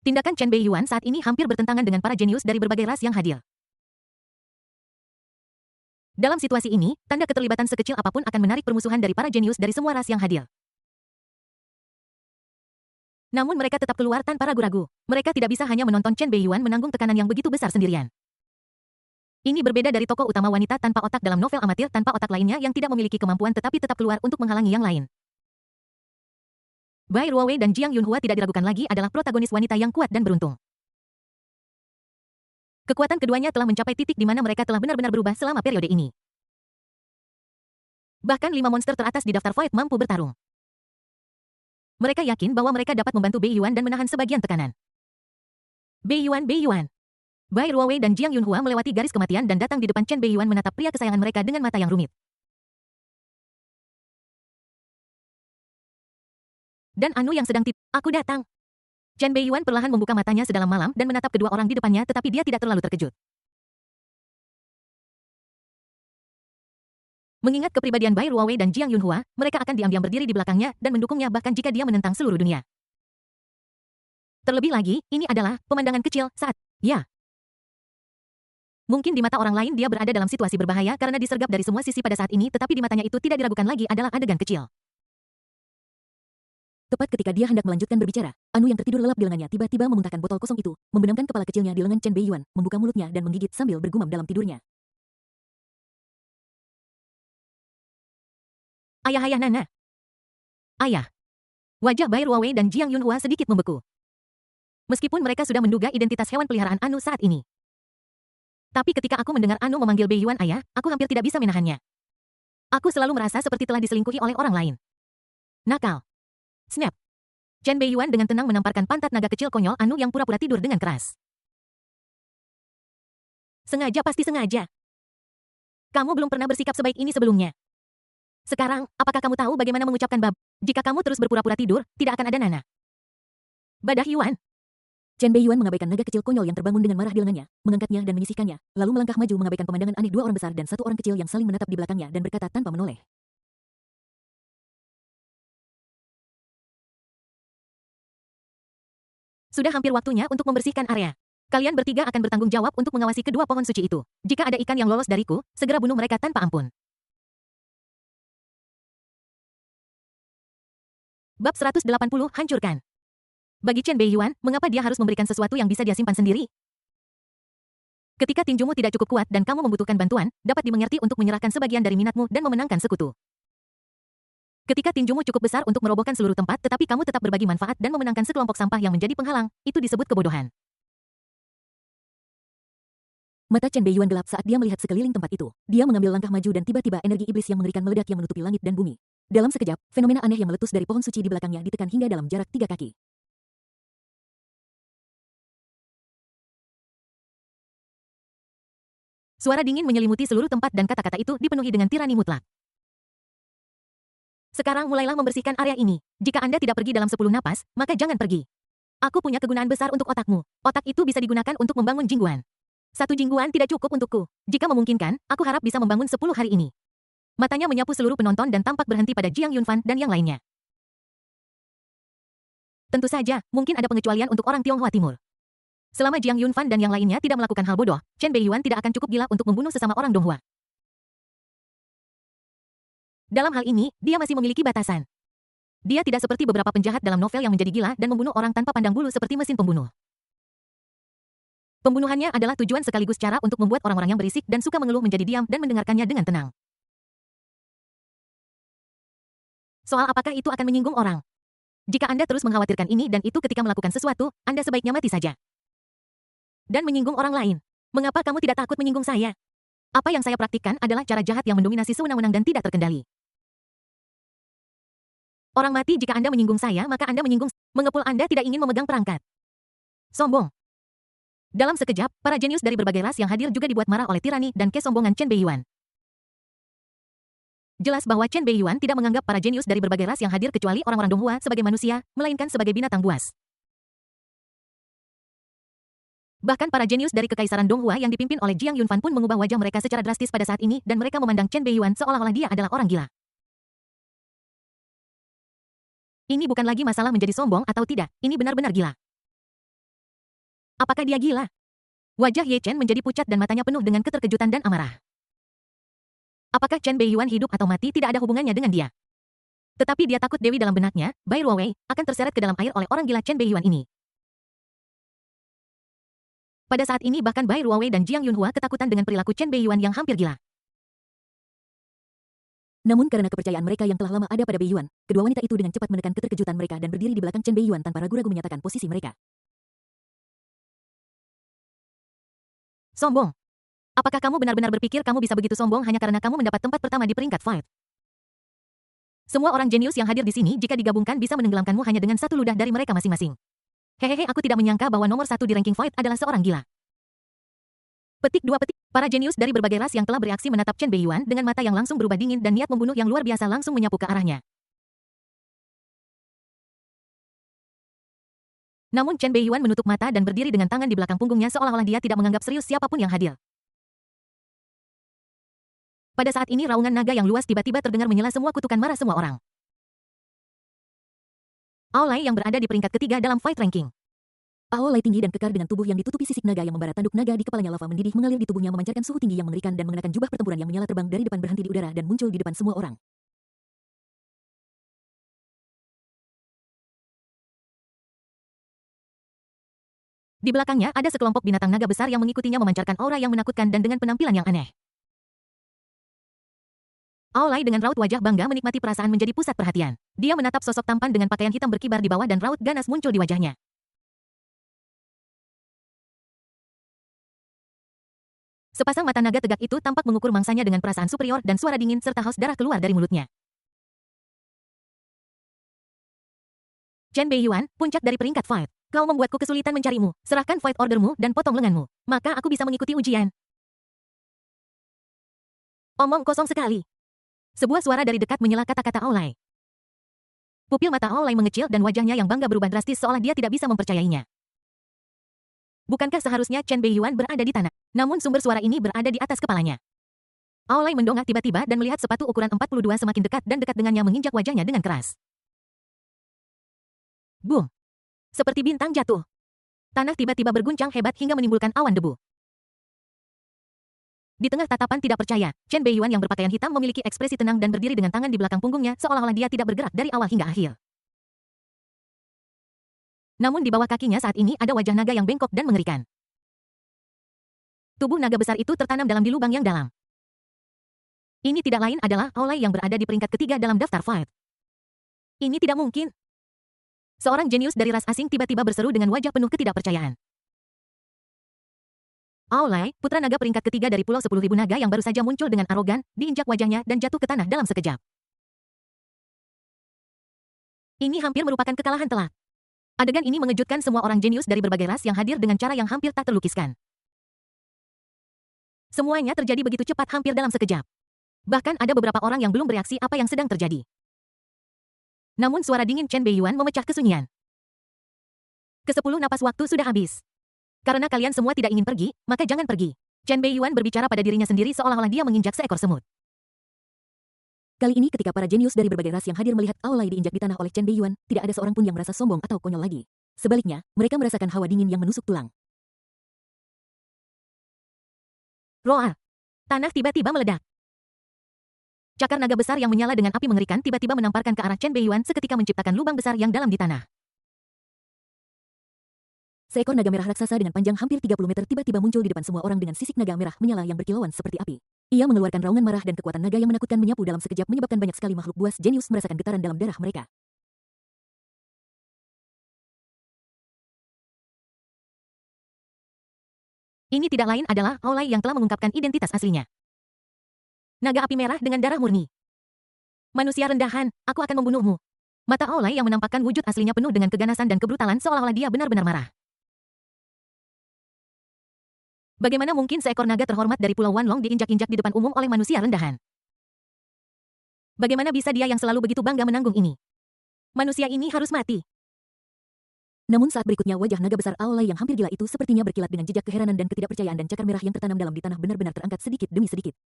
Tindakan Chen Beiyuan saat ini hampir bertentangan dengan para jenius dari berbagai ras yang hadir. Dalam situasi ini, tanda keterlibatan sekecil apapun akan menarik permusuhan dari para jenius dari semua ras yang hadir. Namun mereka tetap keluar tanpa ragu-ragu. Mereka tidak bisa hanya menonton Chen Beiyuan menanggung tekanan yang begitu besar sendirian. Ini berbeda dari tokoh utama wanita tanpa otak dalam novel amatir tanpa otak lainnya yang tidak memiliki kemampuan tetapi tetap keluar untuk menghalangi yang lain. Bai Ruowei dan Jiang Yunhua tidak diragukan lagi adalah protagonis wanita yang kuat dan beruntung. Kekuatan keduanya telah mencapai titik di mana mereka telah benar-benar berubah selama periode ini. Bahkan 5 monster teratas di daftar Void mampu bertarung. Mereka yakin bahwa mereka dapat membantu Beiyuan dan menahan sebagian tekanan. Beiyuan. Bai Ruowei dan Jiang Yunhua melewati garis kematian dan datang di depan Chen Beiyuan menatap pria kesayangan mereka dengan mata yang rumit. Dan Anu yang sedang aku datang. Chen Beiyuan perlahan membuka matanya sedalam malam dan menatap kedua orang di depannya tetapi dia tidak terlalu terkejut. Mengingat kepribadian Bai Ruowei dan Jiang Yunhua, mereka akan diam-diam berdiri di belakangnya dan mendukungnya bahkan jika dia menentang seluruh dunia. Terlebih lagi, ini adalah pemandangan kecil saat, ya. Mungkin di mata orang lain dia berada dalam situasi berbahaya karena disergap dari semua sisi pada saat ini tetapi di matanya itu tidak diragukan lagi adalah adegan kecil. Tepat ketika dia hendak melanjutkan berbicara, Anu yang tertidur lelap di lengannya tiba-tiba memuntahkan botol kosong itu, membenamkan kepala kecilnya di lengan Chen Beiyuan, membuka mulutnya dan menggigit sambil bergumam dalam tidurnya. Ayah Nana. Ayah. Wajah Bai Ruowei dan Jiang Yunhua sedikit membeku. Meskipun mereka sudah menduga identitas hewan peliharaan Anu saat ini. Tapi ketika aku mendengar Anu memanggil Beiyuan ayah, aku hampir tidak bisa menahannya. Aku selalu merasa seperti telah diselingkuhi oleh orang lain. Nakal. Snap. Chen Beiyuan dengan tenang menamparkan pantat naga kecil konyol Anu yang pura-pura tidur dengan keras. Sengaja, pasti sengaja. Kamu belum pernah bersikap sebaik ini sebelumnya. Sekarang, apakah kamu tahu bagaimana mengucapkan bab? Jika kamu terus berpura-pura tidur, tidak akan ada Nana. Badah Yuan. Chen Beiyuan mengabaikan naga kecil konyol yang terbangun dengan marah di lengannya, mengangkatnya dan menyisihkannya, lalu melangkah maju mengabaikan pemandangan aneh dua orang besar dan satu orang kecil yang saling menatap di belakangnya dan berkata tanpa menoleh. Sudah hampir waktunya untuk membersihkan area. Kalian bertiga akan bertanggung jawab untuk mengawasi kedua pohon suci itu. Jika ada ikan yang lolos dariku, segera bunuh mereka tanpa ampun. Bab 180, hancurkan. Bagi Chen Beiyuan, mengapa dia harus memberikan sesuatu yang bisa dia simpan sendiri? Ketika tinjumu tidak cukup kuat dan kamu membutuhkan bantuan, dapat dimengerti untuk menyerahkan sebagian dari minatmu dan memenangkan sekutu. Ketika tinjumu cukup besar untuk merobohkan seluruh tempat tetapi kamu tetap berbagi manfaat dan memenangkan sekelompok sampah yang menjadi penghalang, itu disebut kebodohan. Mata Chen Beiyuan gelap saat dia melihat sekeliling tempat itu. Dia mengambil langkah maju dan tiba-tiba energi iblis yang mengerikan meledak yang menutupi langit dan bumi. Dalam sekejap, fenomena aneh yang meletus dari pohon suci di belakangnya ditekan hingga dalam jarak 3 kaki. Suara dingin menyelimuti seluruh tempat dan kata-kata itu dipenuhi dengan tirani mutlak. Sekarang mulailah membersihkan area ini. Jika Anda tidak pergi dalam 10 napas, maka jangan pergi. Aku punya kegunaan besar untuk otakmu. Otak itu bisa digunakan untuk membangun jingguan. Satu jingguan tidak cukup untukku. Jika memungkinkan, aku harap bisa membangun 10 hari ini. Matanya menyapu seluruh penonton dan tampak berhenti pada Jiang Yunfan dan yang lainnya. Tentu saja, mungkin ada pengecualian untuk orang Tionghoa Timur. Selama Jiang Yunfan dan yang lainnya tidak melakukan hal bodoh, Chen Beiyuan tidak akan cukup gila untuk membunuh sesama orang Donghua. Dalam hal ini, dia masih memiliki batasan. Dia tidak seperti beberapa penjahat dalam novel yang menjadi gila dan membunuh orang tanpa pandang bulu seperti mesin pembunuh. Pembunuhannya adalah tujuan sekaligus cara untuk membuat orang-orang yang berisik dan suka mengeluh menjadi diam dan mendengarkannya dengan tenang. Soal apakah itu akan menyinggung orang? Jika Anda terus mengkhawatirkan ini dan itu ketika melakukan sesuatu, Anda sebaiknya mati saja. Dan menyinggung orang lain. Mengapa kamu tidak takut menyinggung saya? Apa yang saya praktikkan adalah cara jahat yang mendominasi sewenang-wenang dan tidak terkendali. Orang mati jika Anda menyinggung saya, maka Anda menyinggung. Mengepul Anda tidak ingin memegang perangkat. Sombong. Dalam sekejap, para jenius dari berbagai ras yang hadir juga dibuat marah oleh tirani dan kesombongan Chen Beiyuan. Jelas bahwa Chen Beiyuan tidak menganggap para jenius dari berbagai ras yang hadir kecuali orang-orang Donghua sebagai manusia, melainkan sebagai binatang buas. Bahkan para jenius dari Kekaisaran Donghua yang dipimpin oleh Jiang Yunfan pun mengubah wajah mereka secara drastis pada saat ini dan mereka memandang Chen Beiyuan seolah-olah dia adalah orang gila. Ini bukan lagi masalah menjadi sombong atau tidak, ini benar-benar gila. Apakah dia gila? Wajah Ye Chen menjadi pucat dan matanya penuh dengan keterkejutan dan amarah. Apakah Chen Beiyuan hidup atau mati tidak ada hubungannya dengan dia. Tetapi dia takut Dewi dalam benaknya, Bai Ruowei, akan terseret ke dalam air oleh orang gila Chen Beiyuan ini. Pada saat ini bahkan Bai Ruowei dan Jiang Yunhua ketakutan dengan perilaku Chen Beiyuan yang hampir gila. Namun karena kepercayaan mereka yang telah lama ada pada Beiyuan, kedua wanita itu dengan cepat menekan keterkejutan mereka dan berdiri di belakang Chen Beiyuan tanpa ragu-ragu menyatakan posisi mereka. Sombong. Apakah kamu benar-benar berpikir kamu bisa begitu sombong hanya karena kamu mendapat tempat pertama di peringkat fight? Semua orang jenius yang hadir di sini jika digabungkan bisa menenggelamkanmu hanya dengan satu ludah dari mereka masing-masing. Hehehe, aku tidak menyangka bahwa nomor satu di ranking fight adalah seorang gila. Petik 2 petik. Para jenius dari berbagai ras yang telah bereaksi menatap Chen Beiyuan dengan mata yang langsung berubah dingin dan niat membunuh yang luar biasa langsung menyapu ke arahnya. Namun Chen Beiyuan menutup mata dan berdiri dengan tangan di belakang punggungnya seolah-olah dia tidak menganggap serius siapapun yang hadir. Pada saat ini raungan naga yang luas tiba-tiba terdengar menyela semua kutukan marah semua orang. Aolai yang berada di peringkat ketiga dalam fight ranking. Aolai tinggi dan kekar dengan tubuh yang ditutupi sisik naga yang membara tanduk naga di kepalanya lava mendidih mengalir di tubuhnya memancarkan suhu tinggi yang mengerikan dan mengenakan jubah pertempuran yang menyala terbang dari depan berhenti di udara dan muncul di depan semua orang. Di belakangnya ada sekelompok binatang naga besar yang mengikutinya memancarkan aura yang menakutkan dan dengan penampilan yang aneh. Aolai dengan raut wajah bangga menikmati perasaan menjadi pusat perhatian. Dia menatap sosok tampan dengan pakaian hitam berkibar di bawah dan raut ganas muncul di wajahnya. Sepasang mata naga tegak itu tampak mengukur mangsanya dengan perasaan superior dan suara dingin serta haus darah keluar dari mulutnya. Chen Beiyuan, puncak dari peringkat fight. Kau membuatku kesulitan mencarimu. Serahkan fight ordermu dan potong lenganmu. Maka aku bisa mengikuti ujian. Omong kosong sekali. Sebuah suara dari dekat menyela kata-kata Aolai. Pupil mata Aolai mengecil dan wajahnya yang bangga berubah drastis seolah dia tidak bisa mempercayainya. Bukankah seharusnya Chen Beiyuan berada di tanah? Namun sumber suara ini berada di atas kepalanya. Aolai mendongak tiba-tiba dan melihat sepatu ukuran 42 semakin dekat dan dekat dengannya menginjak wajahnya dengan keras. Boom! Seperti bintang jatuh. Tanah tiba-tiba berguncang hebat hingga menimbulkan awan debu. Di tengah tatapan tidak percaya, Chen Beiyuan yang berpakaian hitam memiliki ekspresi tenang dan berdiri dengan tangan di belakang punggungnya seolah-olah dia tidak bergerak dari awal hingga akhir. Namun di bawah kakinya saat ini ada wajah naga yang bengkok dan mengerikan. Tubuh naga besar itu tertanam dalam di lubang yang dalam. Ini tidak lain adalah Aolai yang berada di peringkat ketiga dalam daftar fight. Ini tidak mungkin. Seorang jenius dari ras asing tiba-tiba berseru dengan wajah penuh ketidakpercayaan. Aolai, putra naga peringkat ketiga dari Pulau 10.000 Naga yang baru saja muncul dengan arogan, diinjak wajahnya dan jatuh ke tanah dalam sekejap. Ini hampir merupakan kekalahan telak. Adegan ini mengejutkan semua orang jenius dari berbagai ras yang hadir dengan cara yang hampir tak terlukiskan. Semuanya terjadi begitu cepat hampir dalam sekejap. Bahkan ada beberapa orang yang belum bereaksi apa yang sedang terjadi. Namun suara dingin Chen Beiyuan memecah kesunyian. Ke-10 napas waktu sudah habis. Karena kalian semua tidak ingin pergi, maka jangan pergi. Chen Beiyuan berbicara pada dirinya sendiri seolah-olah dia menginjak seekor semut. Kali ini ketika para jenius dari berbagai ras yang hadir melihat Aolai diinjak di tanah oleh Chen Beiyuan, tidak ada seorang pun yang merasa sombong atau konyol lagi. Sebaliknya, mereka merasakan hawa dingin yang menusuk tulang. Roar. Tanah tiba-tiba meledak. Cakar naga besar yang menyala dengan api mengerikan tiba-tiba menamparkan ke arah Chen Beiyuan seketika menciptakan lubang besar yang dalam di tanah. Seekor naga merah raksasa dengan panjang hampir 30 meter tiba-tiba muncul di depan semua orang dengan sisik naga merah menyala yang berkilauan seperti api. Ia mengeluarkan raungan marah dan kekuatan naga yang menakutkan menyapu dalam sekejap menyebabkan banyak sekali makhluk buas jenius merasakan getaran dalam darah mereka. Ini tidak lain adalah Aolai yang telah mengungkapkan identitas aslinya. Naga api merah dengan darah murni. Manusia rendahan, aku akan membunuhmu. Mata Aolai yang menampakkan wujud aslinya penuh dengan keganasan dan kebrutalan seolah-olah dia benar-benar marah. Bagaimana mungkin seekor naga terhormat dari Pulau Wanlong diinjak-injak di depan umum oleh manusia rendahan? Bagaimana bisa dia yang selalu begitu bangga menanggung ini? Manusia ini harus mati. Namun saat berikutnya wajah naga besar Aolai yang hampir gila itu sepertinya berkilat dengan jejak keheranan dan ketidakpercayaan dan cakar merah yang tertanam dalam di tanah benar-benar terangkat sedikit demi sedikit.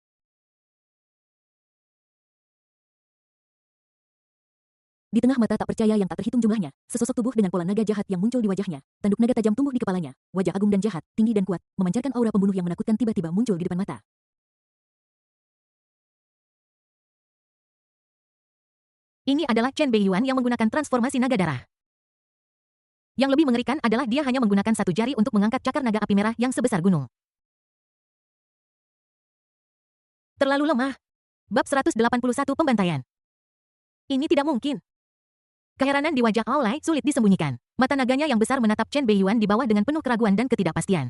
Di tengah mata tak percaya yang tak terhitung jumlahnya, sesosok tubuh dengan pola naga jahat yang muncul di wajahnya, tanduk naga tajam tumbuh di kepalanya, wajah agung dan jahat, tinggi dan kuat, memancarkan aura pembunuh yang menakutkan tiba-tiba muncul di depan mata. Ini adalah Chen Beiyuan yang menggunakan transformasi naga darah. Yang lebih mengerikan adalah dia hanya menggunakan satu jari untuk mengangkat cakar naga api merah yang sebesar gunung. Terlalu lemah. Bab 181 Pembantaian. Ini tidak mungkin. Keheranan di wajah Aolai sulit disembunyikan. Mata naganya yang besar menatap Chen Beiyuan di bawah dengan penuh keraguan dan ketidakpastian.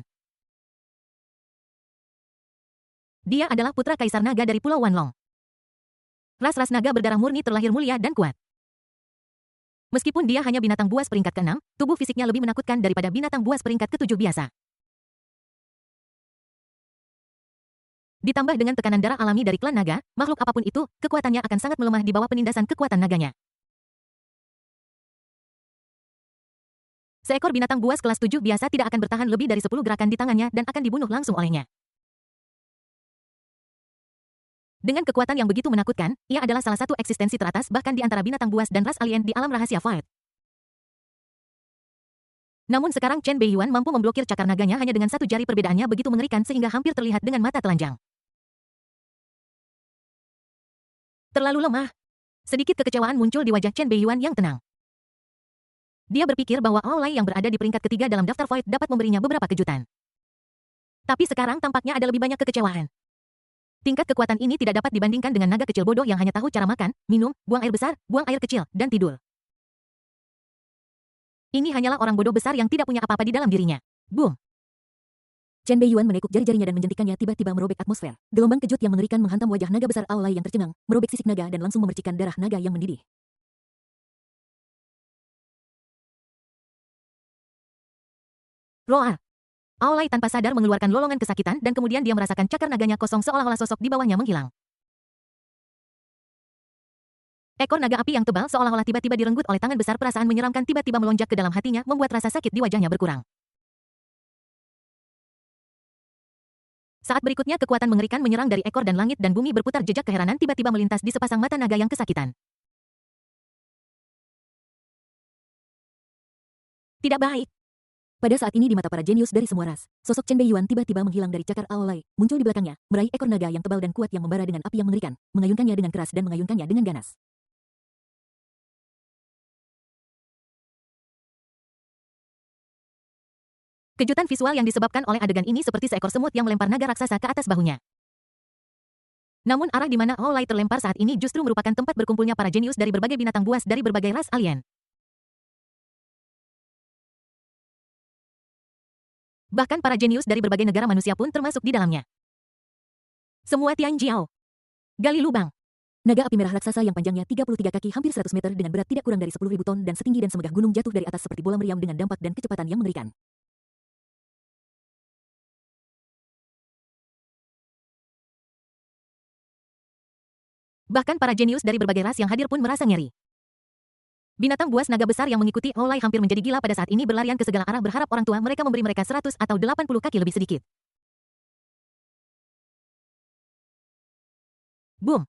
Dia adalah putra kaisar naga dari Pulau Wanlong. Ras-ras naga berdarah murni terlahir mulia dan kuat. Meskipun dia hanya binatang buas peringkat ke-6, tubuh fisiknya lebih menakutkan daripada binatang buas peringkat ke-7 biasa. Ditambah dengan tekanan darah alami dari klan naga, makhluk apapun itu, kekuatannya akan sangat melemah di bawah penindasan kekuatan naganya. Seekor binatang buas kelas 7 biasa tidak akan bertahan lebih dari 10 gerakan di tangannya dan akan dibunuh langsung olehnya. Dengan kekuatan yang begitu menakutkan, ia adalah salah satu eksistensi teratas bahkan di antara binatang buas dan ras alien di alam rahasia Fight. Namun sekarang Chen Beiyuan mampu memblokir cakar naganya hanya dengan satu jari perbedaannya begitu mengerikan sehingga hampir terlihat dengan mata telanjang. Terlalu lemah. Sedikit kekecewaan muncul di wajah Chen Beiyuan yang tenang. Dia berpikir bahwa Aolai yang berada di peringkat ketiga dalam daftar Void dapat memberinya beberapa kejutan. Tapi sekarang tampaknya ada lebih banyak kekecewaan. Tingkat kekuatan ini tidak dapat dibandingkan dengan naga kecil bodoh yang hanya tahu cara makan, minum, buang air besar, buang air kecil, dan tidur. Ini hanyalah orang bodoh besar yang tidak punya apa-apa di dalam dirinya. Boom! Chen Beiyuan menekuk jari-jarinya dan menjentikannya tiba-tiba merobek atmosfer. Gelombang kejut yang mengerikan menghantam wajah naga besar Aolai yang tercengang, merobek sisik naga dan langsung memercikkan darah naga yang mendidih. Roar! Aolai tanpa sadar mengeluarkan lolongan kesakitan dan kemudian dia merasakan cakar naganya kosong seolah-olah sosok di bawahnya menghilang. Ekor naga api yang tebal seolah-olah tiba-tiba direnggut oleh tangan besar perasaan menyeramkan tiba-tiba melonjak ke dalam hatinya membuat rasa sakit di wajahnya berkurang. Saat berikutnya kekuatan mengerikan menyerang dari ekor dan langit dan bumi berputar jejak keheranan tiba-tiba melintas di sepasang mata naga yang kesakitan. Tidak baik. Pada saat ini di mata para jenius dari semua ras, sosok Chen Beiyuan tiba-tiba menghilang dari cakar Aolai, muncul di belakangnya, meraih ekor naga yang tebal dan kuat yang membara dengan api yang mengerikan, mengayunkannya dengan keras dan mengayunkannya dengan ganas. Kejutan visual yang disebabkan oleh adegan ini seperti seekor semut yang melempar naga raksasa ke atas bahunya. Namun arah di mana Aolai terlempar saat ini justru merupakan tempat berkumpulnya para jenius dari berbagai binatang buas dari berbagai ras alien. Bahkan para jenius dari berbagai negara manusia pun termasuk di dalamnya. Semua Tianjiao. Gali lubang. Naga api merah raksasa yang panjangnya 33 kaki hampir 100 meter dengan berat tidak kurang dari 10.000 ton dan setinggi dan semegah gunung jatuh dari atas seperti bola meriam dengan dampak dan kecepatan yang mengerikan. Bahkan para jenius dari berbagai ras yang hadir pun merasa ngeri. Binatang buas naga besar yang mengikuti Olay hampir menjadi gila pada saat ini berlarian ke segala arah berharap orang tua mereka memberi mereka 100 atau 80 kaki lebih sedikit. Boom!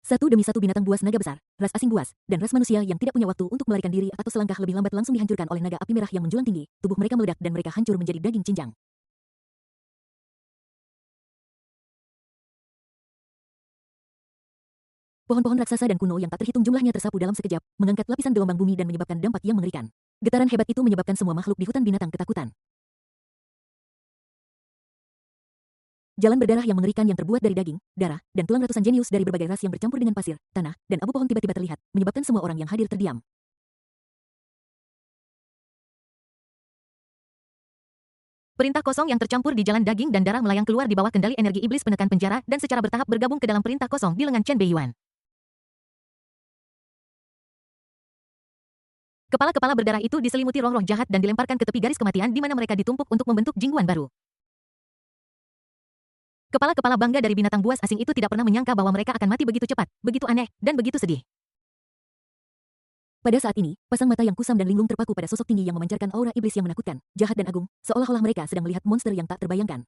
Satu demi satu binatang buas naga besar, ras asing buas, dan ras manusia yang tidak punya waktu untuk melarikan diri atau selangkah lebih lambat langsung dihancurkan oleh naga api merah yang menjulang tinggi. Tubuh mereka meledak dan mereka hancur menjadi daging cincang. Pohon-pohon raksasa dan kuno yang tak terhitung jumlahnya tersapu dalam sekejap, mengangkat lapisan gelombang bumi dan menyebabkan dampak yang mengerikan. Getaran hebat itu menyebabkan semua makhluk di hutan binatang ketakutan. Jalan berdarah yang mengerikan yang terbuat dari daging, darah, dan tulang ratusan jenius dari berbagai ras yang bercampur dengan pasir, tanah, dan abu pohon tiba-tiba terlihat, menyebabkan semua orang yang hadir terdiam. Perintah kosong yang tercampur di jalan daging dan darah melayang keluar di bawah kendali energi iblis penekan penjara dan secara bertahap bergabung ke dalam perintah kosong di lengan Chen Beiyuan. Kepala-kepala berdarah itu diselimuti roh-roh jahat dan dilemparkan ke tepi garis kematian di mana mereka ditumpuk untuk membentuk jingguan baru. Kepala-kepala bangga dari binatang buas asing itu tidak pernah menyangka bahwa mereka akan mati begitu cepat, begitu aneh, dan begitu sedih. Pada saat ini, pasang mata yang kusam dan linglung terpaku pada sosok tinggi yang memancarkan aura iblis yang menakutkan, jahat dan agung, seolah-olah mereka sedang melihat monster yang tak terbayangkan.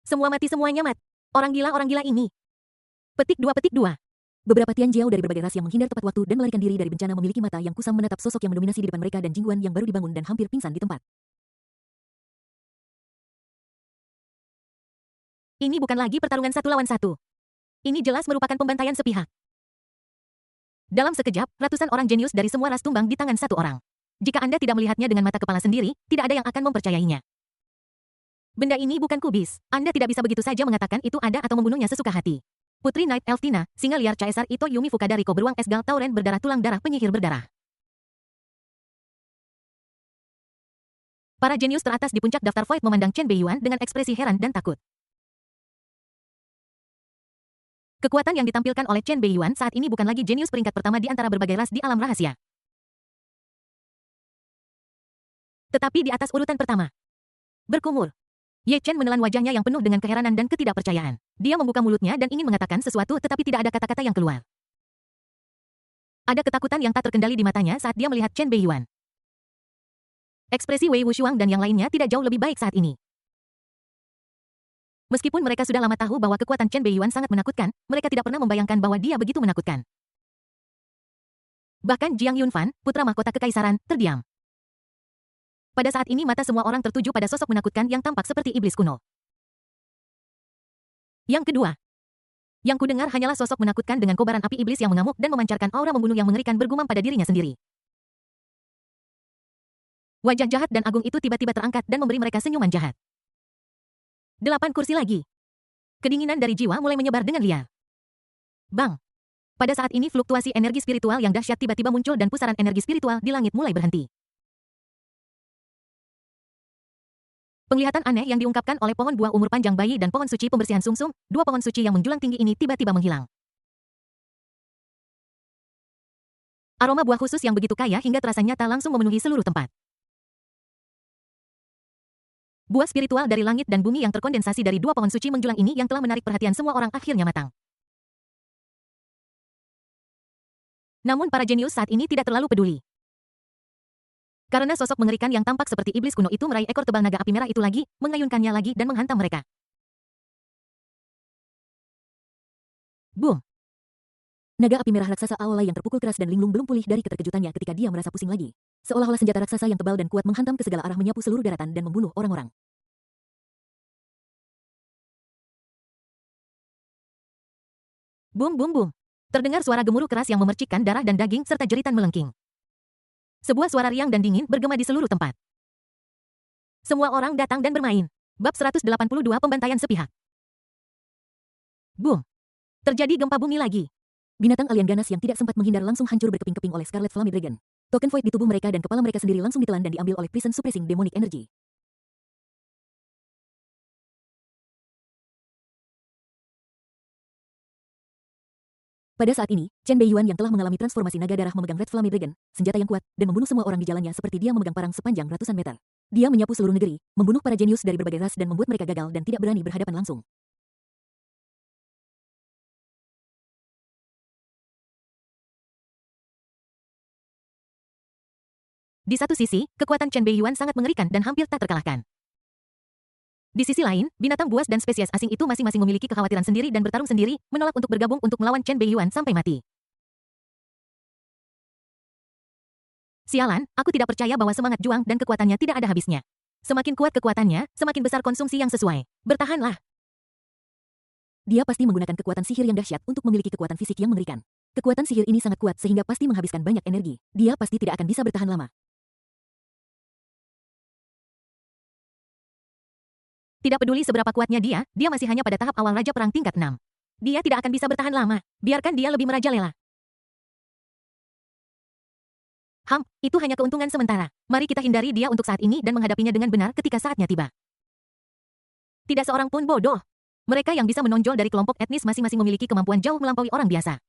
Semua mati semuanya mat. Orang gila ini. Petik 2. Beberapa Tianjiao dari berbagai ras yang menghindar tepat waktu dan melarikan diri dari bencana memiliki mata yang kusam menatap sosok yang mendominasi di depan mereka dan jingguan yang baru dibangun dan hampir pingsan di tempat. Ini bukan lagi pertarungan 1 lawan 1. Ini jelas merupakan pembantaian sepihak. Dalam sekejap, ratusan orang jenius dari semua ras tumbang di tangan satu orang. Jika Anda tidak melihatnya dengan mata kepala sendiri, tidak ada yang akan mempercayainya. Benda ini bukan kubis. Anda tidak bisa begitu saja mengatakan itu ada atau membunuhnya sesuka hati. Putri Night Elf Tina, singa liar Caesar Ito Yumi Fukadariko beruang Esgal Tauren berdarah tulang darah penyihir berdarah. Para jenius teratas di puncak daftar Void memandang Chen Beiyuan dengan ekspresi heran dan takut. Kekuatan yang ditampilkan oleh Chen Beiyuan saat ini bukan lagi jenius peringkat pertama di antara berbagai ras di alam rahasia. Tetapi di atas urutan pertama. Berkumur. Ye Chen menelan wajahnya yang penuh dengan keheranan dan ketidakpercayaan. Dia membuka mulutnya dan ingin mengatakan sesuatu tetapi tidak ada kata-kata yang keluar. Ada ketakutan yang tak terkendali di matanya saat dia melihat Chen Beiyuan. Ekspresi Wei Wushuang dan yang lainnya tidak jauh lebih baik saat ini. Meskipun mereka sudah lama tahu bahwa kekuatan Chen Beiyuan sangat menakutkan, mereka tidak pernah membayangkan bahwa dia begitu menakutkan. Bahkan Jiang Yunfan, putra mahkota kekaisaran, terdiam. Pada saat ini mata semua orang tertuju pada sosok menakutkan yang tampak seperti iblis kuno. Yang kedua. Yang kudengar hanyalah sosok menakutkan dengan kobaran api iblis yang mengamuk dan memancarkan aura membunuh yang mengerikan bergumam pada dirinya sendiri. Wajah jahat dan agung itu tiba-tiba terangkat dan memberi mereka senyuman jahat. 8 kursi lagi. Kedinginan dari jiwa mulai menyebar dengan liar. Bang. Pada saat ini fluktuasi energi spiritual yang dahsyat tiba-tiba muncul dan pusaran energi spiritual di langit mulai berhenti. Penglihatan aneh yang diungkapkan oleh pohon buah umur panjang bayi dan pohon suci pembersihan sumsum, dua pohon suci yang menjulang tinggi ini tiba-tiba menghilang. Aroma buah khusus yang begitu kaya hingga terasa nyata langsung memenuhi seluruh tempat. Buah spiritual dari langit dan bumi yang terkondensasi dari dua pohon suci menjulang ini yang telah menarik perhatian semua orang akhirnya matang. Namun para jenius saat ini tidak terlalu peduli. Karena sosok mengerikan yang tampak seperti iblis kuno itu meraih ekor tebal naga api merah itu lagi, mengayunkannya lagi dan menghantam mereka. Boom! Naga api merah raksasa Aolai yang terpukul keras dan linglung belum pulih dari keterkejutannya ketika dia merasa pusing lagi. Seolah-olah senjata raksasa yang tebal dan kuat menghantam ke segala arah menyapu seluruh daratan dan membunuh orang-orang. Boom boom boom. Terdengar suara gemuruh keras yang memercikkan darah dan daging serta jeritan melengking. Sebuah suara riang dan dingin bergema di seluruh tempat. Semua orang datang dan bermain. Bab 182 Pembantaian Sepihak. Boom. Terjadi gempa bumi lagi. Binatang alien ganas yang tidak sempat menghindar langsung hancur berkeping-keping oleh Scarlet Flammy Dragon. Token void di tubuh mereka dan kepala mereka sendiri langsung ditelan dan diambil oleh Prison Suppressing Demonic Energy. Pada saat ini, Chen Beiyuan yang telah mengalami transformasi naga darah memegang Red Flammy Dragon, senjata yang kuat, dan membunuh semua orang di jalannya seperti dia memegang parang sepanjang ratusan meter. Dia menyapu seluruh negeri, membunuh para jenius dari berbagai ras dan membuat mereka gagal dan tidak berani berhadapan langsung. Di satu sisi, kekuatan Chen Beiyuan sangat mengerikan dan hampir tak terkalahkan. Di sisi lain, binatang buas dan spesies asing itu masing-masing memiliki kekhawatiran sendiri dan bertarung sendiri, menolak untuk bergabung untuk melawan Chen Beiyuan sampai mati. Sialan, aku tidak percaya bahwa semangat juang dan kekuatannya tidak ada habisnya. Semakin kuat kekuatannya, semakin besar konsumsi yang sesuai. Bertahanlah. Dia pasti menggunakan kekuatan sihir yang dahsyat untuk memiliki kekuatan fisik yang mengerikan. Kekuatan sihir ini sangat kuat sehingga pasti menghabiskan banyak energi. Dia pasti tidak akan bisa bertahan lama. Tidak peduli seberapa kuatnya dia masih hanya pada tahap awal Raja Perang tingkat 6. Dia tidak akan bisa bertahan lama. Biarkan dia lebih merajalela. Itu hanya keuntungan sementara. Mari kita hindari dia untuk saat ini dan menghadapinya dengan benar ketika saatnya tiba. Tidak seorang pun bodoh. Mereka yang bisa menonjol dari kelompok etnis masing-masing memiliki kemampuan jauh melampaui orang biasa.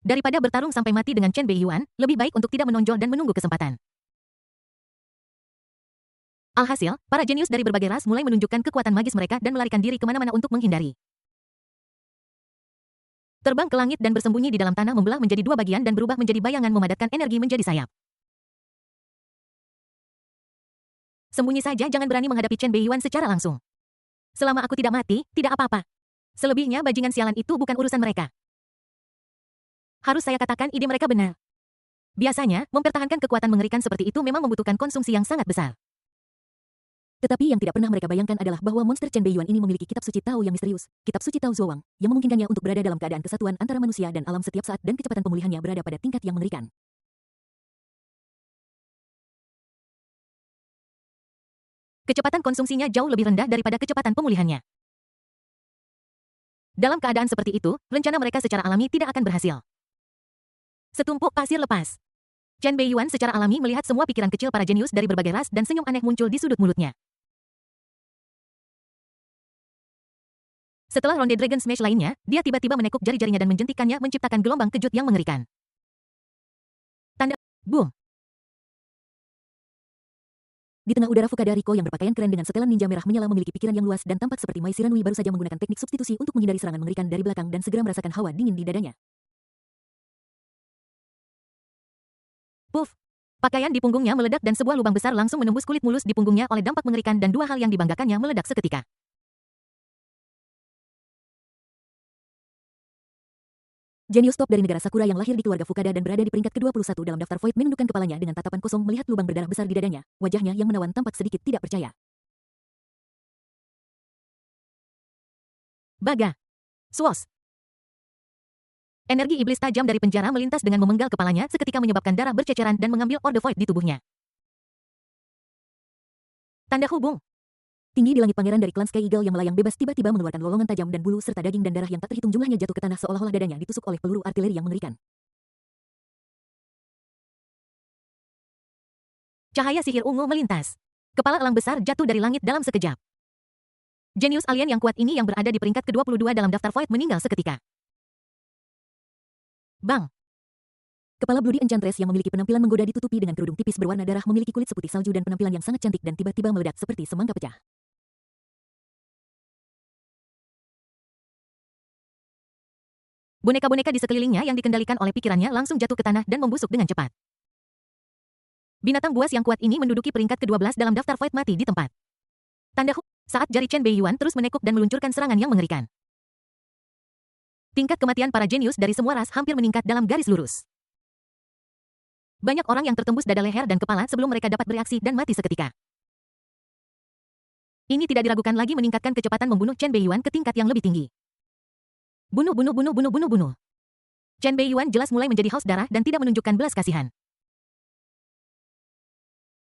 Daripada bertarung sampai mati dengan Chen Beiyuan, lebih baik untuk tidak menonjol dan menunggu kesempatan. Alhasil, para jenius dari berbagai ras mulai menunjukkan kekuatan magis mereka dan melarikan diri kemana-mana untuk menghindari. Terbang ke langit dan bersembunyi di dalam tanah membelah menjadi dua bagian dan berubah menjadi bayangan memadatkan energi menjadi sayap. Sembunyi saja, jangan berani menghadapi Chen Beiyuan secara langsung. Selama aku tidak mati, tidak apa-apa. Selebihnya bajingan sialan itu bukan urusan mereka. Harus saya katakan ide mereka benar. Biasanya, mempertahankan kekuatan mengerikan seperti itu memang membutuhkan konsumsi yang sangat besar. Tetapi yang tidak pernah mereka bayangkan adalah bahwa monster Chen Beiyuan ini memiliki kitab suci Tao yang misterius, kitab suci Tao Zuowang, yang memungkinkannya untuk berada dalam keadaan kesatuan antara manusia dan alam setiap saat dan kecepatan pemulihannya berada pada tingkat yang mengerikan. Kecepatan konsumsinya jauh lebih rendah daripada kecepatan pemulihannya. Dalam keadaan seperti itu, rencana mereka secara alami tidak akan berhasil. Setumpuk pasir lepas. Chen Beiyuan secara alami melihat semua pikiran kecil para jenius dari berbagai ras dan senyum aneh muncul di sudut mulutnya. Setelah ronde Dragon Smash lainnya, dia tiba-tiba menekuk jari-jarinya dan menjentikkannya menciptakan gelombang kejut yang mengerikan. Tanda boom. Di tengah udara Fukada Riko yang berpakaian keren dengan setelan ninja merah menyala memiliki pikiran yang luas dan tampak seperti Mai Shiranui baru saja menggunakan teknik substitusi untuk menghindari serangan mengerikan dari belakang dan segera merasakan hawa dingin di dadanya. Puff. Pakaian di punggungnya meledak dan sebuah lubang besar langsung menembus kulit mulus di punggungnya oleh dampak mengerikan dan dua hal yang dibanggakannya meledak seketika. Jenius top dari negara Sakura yang lahir di keluarga Fukada dan berada di peringkat ke-21 dalam daftar Void menundukkan kepalanya dengan tatapan kosong melihat lubang berdarah besar di dadanya. Wajahnya yang menawan tampak sedikit tidak percaya. Baga. Swos. Energi iblis tajam dari penjara melintas dengan memenggal kepalanya seketika menyebabkan darah berceceran dan mengambil Orde Void di tubuhnya. Tanda hubung. Tinggi di langit pangeran dari klan Sky Eagle yang melayang bebas tiba-tiba mengeluarkan lolongan tajam dan bulu serta daging dan darah yang tak terhitung jumlahnya jatuh ke tanah seolah-olah dadanya ditusuk oleh peluru artileri yang mengerikan. Cahaya sihir ungu melintas. Kepala elang besar jatuh dari langit dalam sekejap. Jenius alien yang kuat ini yang berada di peringkat ke-22 dalam daftar Void meninggal seketika. Bang. Kepala Bloody Enchantress yang memiliki penampilan menggoda ditutupi dengan kerudung tipis berwarna darah memiliki kulit seputih salju dan penampilan yang sangat cantik dan tiba-tiba meledak seperti semangka pecah. Boneka-boneka di sekelilingnya yang dikendalikan oleh pikirannya langsung jatuh ke tanah dan membusuk dengan cepat. Binatang buas yang kuat ini menduduki peringkat ke-12 dalam daftar Void mati di tempat. Tanda saat jari Chen Beiyuan terus menekuk dan meluncurkan serangan yang mengerikan. Tingkat kematian para jenius dari semua ras hampir meningkat dalam garis lurus. Banyak orang yang tertembus dada leher dan kepala sebelum mereka dapat bereaksi dan mati seketika. Ini tidak diragukan lagi meningkatkan kecepatan membunuh Chen Beiyuan ke tingkat yang lebih tinggi. Bunuh. Chen Beiyuan jelas mulai menjadi haus darah dan tidak menunjukkan belas kasihan.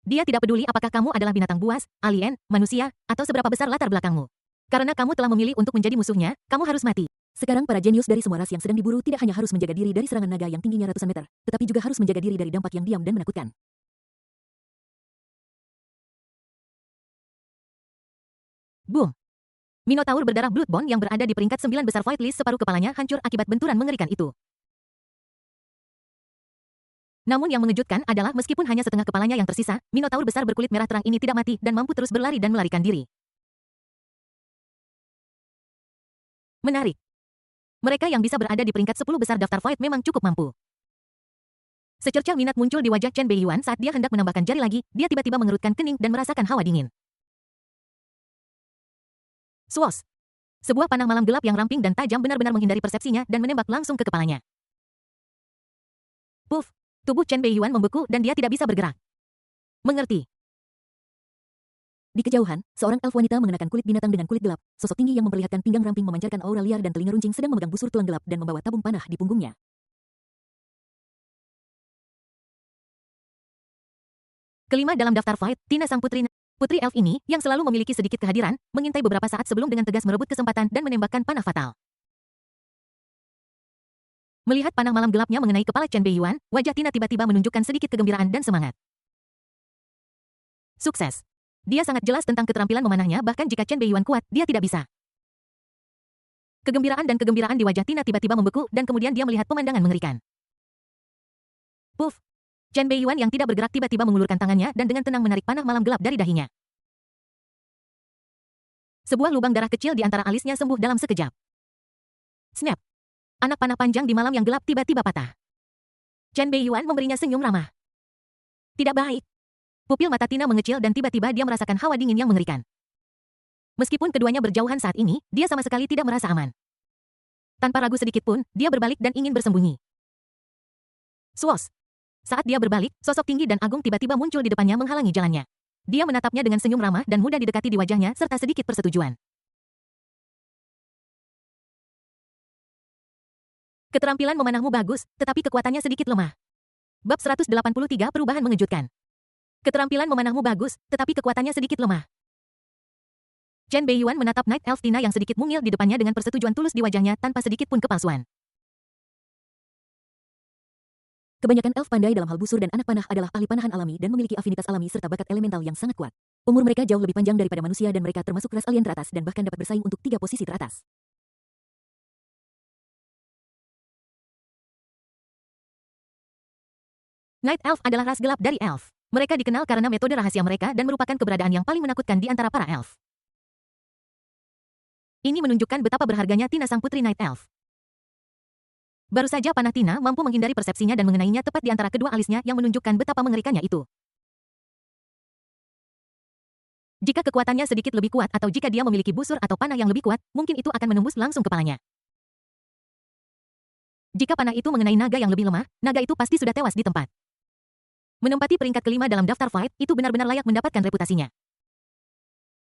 Dia tidak peduli apakah kamu adalah binatang buas, alien, manusia, atau seberapa besar latar belakangmu. Karena kamu telah memilih untuk menjadi musuhnya, kamu harus mati. Sekarang para jenius dari semua ras yang sedang diburu tidak hanya harus menjaga diri dari serangan naga yang tingginya ratusan meter, tetapi juga harus menjaga diri dari dampak yang diam dan menakutkan. Boom. Minotaur berdarah Bloodbone yang berada di peringkat 9 besar Void List separuh kepalanya hancur akibat benturan mengerikan itu. Namun yang mengejutkan adalah meskipun hanya setengah kepalanya yang tersisa, Minotaur besar berkulit merah terang ini tidak mati dan mampu terus berlari dan melarikan diri. Menarik. Mereka yang bisa berada di peringkat 10 besar daftar Void memang cukup mampu. Secercah minat muncul di wajah Chen Beiyuan saat dia hendak menambahkan jari lagi, dia tiba-tiba mengerutkan kening dan merasakan hawa dingin. Swos. Sebuah panah malam gelap yang ramping dan tajam benar-benar menghindari persepsinya dan menembak langsung ke kepalanya. Puff. Tubuh Chen Beiyuan membeku dan dia tidak bisa bergerak. Mengerti. Di kejauhan, seorang elf wanita mengenakan kulit binatang dengan kulit gelap, sosok tinggi yang memperlihatkan pinggang ramping memancarkan aura liar dan telinga runcing sedang memegang busur tulang gelap dan membawa tabung panah di punggungnya. Kelima dalam daftar fight, Tina sang putri elf ini, yang selalu memiliki sedikit kehadiran, mengintai beberapa saat sebelum dengan tegas merebut kesempatan dan menembakkan panah fatal. Melihat panah malam gelapnya mengenai kepala Chen Beiyuan, wajah Tina tiba-tiba menunjukkan sedikit kegembiraan dan semangat. Sukses. Dia sangat jelas tentang keterampilan memanahnya, bahkan jika Chen Beiyuan kuat, dia tidak bisa. Kegembiraan di wajah Tina tiba-tiba membeku dan kemudian dia melihat pemandangan mengerikan. Puff. Chen Beiyuan yang tidak bergerak tiba-tiba mengulurkan tangannya dan dengan tenang menarik panah malam gelap dari dahinya. Sebuah lubang darah kecil di antara alisnya sembuh dalam sekejap. Snap. Anak panah panjang di malam yang gelap tiba-tiba patah. Chen Beiyuan memberinya senyum ramah. Tidak baik. Pupil mata Tina mengecil dan tiba-tiba dia merasakan hawa dingin yang mengerikan. Meskipun keduanya berjauhan saat ini, dia sama sekali tidak merasa aman. Tanpa ragu sedikit pun, dia berbalik dan ingin bersembunyi. Swos. Saat dia berbalik, sosok tinggi dan agung tiba-tiba muncul di depannya menghalangi jalannya. Dia menatapnya dengan senyum ramah dan mudah didekati di wajahnya serta sedikit persetujuan. Keterampilan memanahmu bagus, tetapi kekuatannya sedikit lemah. Bab 183 Perubahan mengejutkan. Keterampilan memanahmu bagus, tetapi kekuatannya sedikit lemah. Chen Beiyuan menatap Night Elf Tina yang sedikit mungil di depannya dengan persetujuan tulus di wajahnya tanpa sedikit pun kepalsuan. Kebanyakan elf pandai dalam hal busur dan anak panah adalah ahli panahan alami dan memiliki afinitas alami serta bakat elemental yang sangat kuat. Umur mereka jauh lebih panjang daripada manusia dan mereka termasuk ras alien teratas dan bahkan dapat bersaing untuk 3 posisi teratas. Night Elf adalah ras gelap dari elf. Mereka dikenal karena metode rahasia mereka dan merupakan keberadaan yang paling menakutkan di antara para elf. Ini menunjukkan betapa berharganya Tina sang putri Night Elf. Baru saja panah Tina mampu menghindari persepsinya dan mengenainya tepat di antara kedua alisnya yang menunjukkan betapa mengerikannya itu. Jika kekuatannya sedikit lebih kuat atau jika dia memiliki busur atau panah yang lebih kuat, mungkin itu akan menembus langsung kepalanya. Jika panah itu mengenai naga yang lebih lemah, naga itu pasti sudah tewas di tempat. Menempati peringkat kelima dalam daftar fight, itu benar-benar layak mendapatkan reputasinya.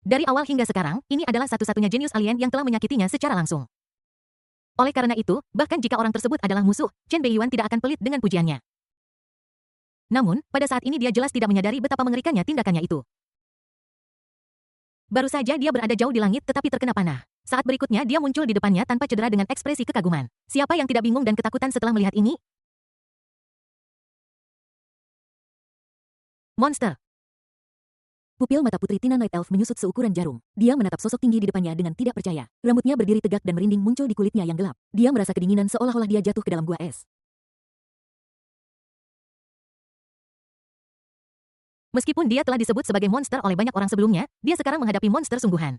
Dari awal hingga sekarang, ini adalah satu-satunya jenius alien yang telah menyakitinya secara langsung. Oleh karena itu, bahkan jika orang tersebut adalah musuh, Chen Beiyuan tidak akan pelit dengan pujiannya. Namun, pada saat ini dia jelas tidak menyadari betapa mengerikannya tindakannya itu. Baru saja dia berada jauh di langit tetapi terkena panah. Saat berikutnya dia muncul di depannya tanpa cedera dengan ekspresi kekaguman. Siapa yang tidak bingung dan ketakutan setelah melihat ini? Monster. Pupil mata putri Tina Night Elf menyusut seukuran jarum. Dia menatap sosok tinggi di depannya dengan tidak percaya. Rambutnya berdiri tegak dan merinding muncul di kulitnya yang gelap. Dia merasa kedinginan seolah-olah dia jatuh ke dalam gua es. Meskipun dia telah disebut sebagai monster oleh banyak orang sebelumnya, dia sekarang menghadapi monster sungguhan.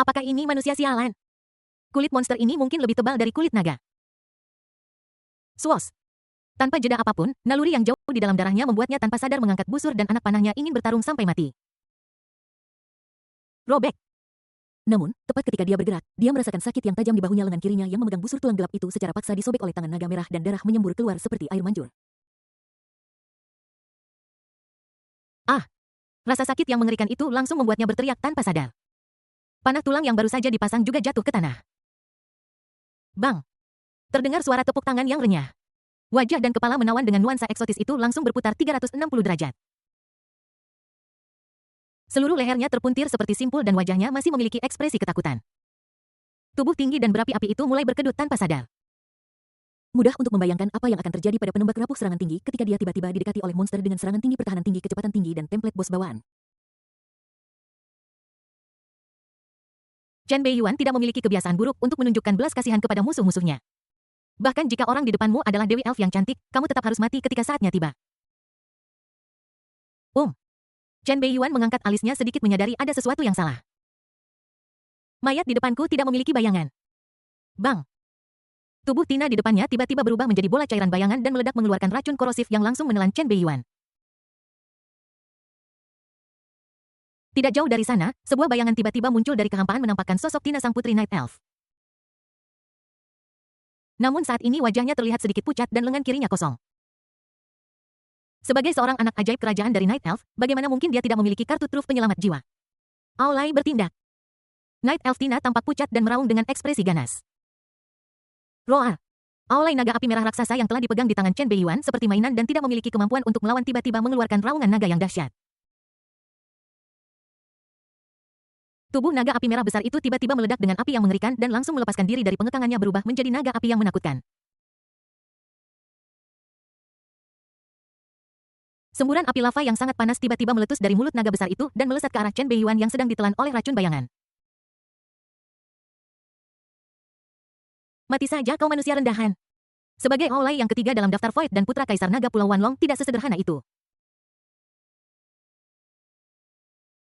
Apakah ini manusia sialan? Kulit monster ini mungkin lebih tebal dari kulit naga. Swos. Tanpa jeda apapun, naluri yang jauh di dalam darahnya membuatnya tanpa sadar mengangkat busur dan anak panahnya ingin bertarung sampai mati. Robek. Namun, tepat ketika dia bergerak, dia merasakan sakit yang tajam di bahunya lengan kirinya yang memegang busur tulang gelap itu secara paksa disobek oleh tangan naga merah dan darah menyembur keluar seperti air mancur. Rasa sakit yang mengerikan itu langsung membuatnya berteriak tanpa sadar. Panah tulang yang baru saja dipasang juga jatuh ke tanah. Bang! Terdengar suara tepuk tangan yang renyah. Wajah dan kepala menawan dengan nuansa eksotis itu langsung berputar 360 derajat. Seluruh lehernya terpuntir seperti simpul dan wajahnya masih memiliki ekspresi ketakutan. Tubuh tinggi dan berapi-api itu mulai berkedut tanpa sadar. Mudah untuk membayangkan apa yang akan terjadi pada penembak rapuh serangan tinggi ketika dia tiba-tiba didekati oleh monster dengan serangan tinggi, pertahanan tinggi, kecepatan tinggi, dan template bos bawaan. Chen Beiyuan tidak memiliki kebiasaan buruk untuk menunjukkan belas kasihan kepada musuh-musuhnya. Bahkan jika orang di depanmu adalah Dewi Elf yang cantik, kamu tetap harus mati ketika saatnya tiba. Chen Beiyuan mengangkat alisnya sedikit menyadari ada sesuatu yang salah. Mayat di depanku tidak memiliki bayangan. Bang! Tubuh Tina di depannya tiba-tiba berubah menjadi bola cairan bayangan dan meledak mengeluarkan racun korosif yang langsung menelan Chen Beiyuan. Tidak jauh dari sana, sebuah bayangan tiba-tiba muncul dari kehampaan menampakkan sosok Tina sang putri Night Elf. Namun saat ini wajahnya terlihat sedikit pucat dan lengan kirinya kosong. Sebagai seorang anak ajaib kerajaan dari Night Elf, bagaimana mungkin dia tidak memiliki kartu truf penyelamat jiwa? Aulai bertindak. Night Elf Tina tampak pucat dan meraung dengan ekspresi ganas. Roar. Aulai naga api merah raksasa yang telah dipegang di tangan Chen Beiyuan seperti mainan dan tidak memiliki kemampuan untuk melawan tiba-tiba mengeluarkan raungan naga yang dahsyat. Tubuh naga api merah besar itu tiba-tiba meledak dengan api yang mengerikan dan langsung melepaskan diri dari pengekangannya berubah menjadi naga api yang menakutkan. Semburan api lava yang sangat panas tiba-tiba meletus dari mulut naga besar itu dan melesat ke arah Chen Beiyuan yang sedang ditelan oleh racun bayangan. Mati saja kau manusia rendahan. Sebagai Aulai yang ketiga dalam daftar Void dan putra Kaisar Naga Pulau Wanlong tidak sesederhana itu.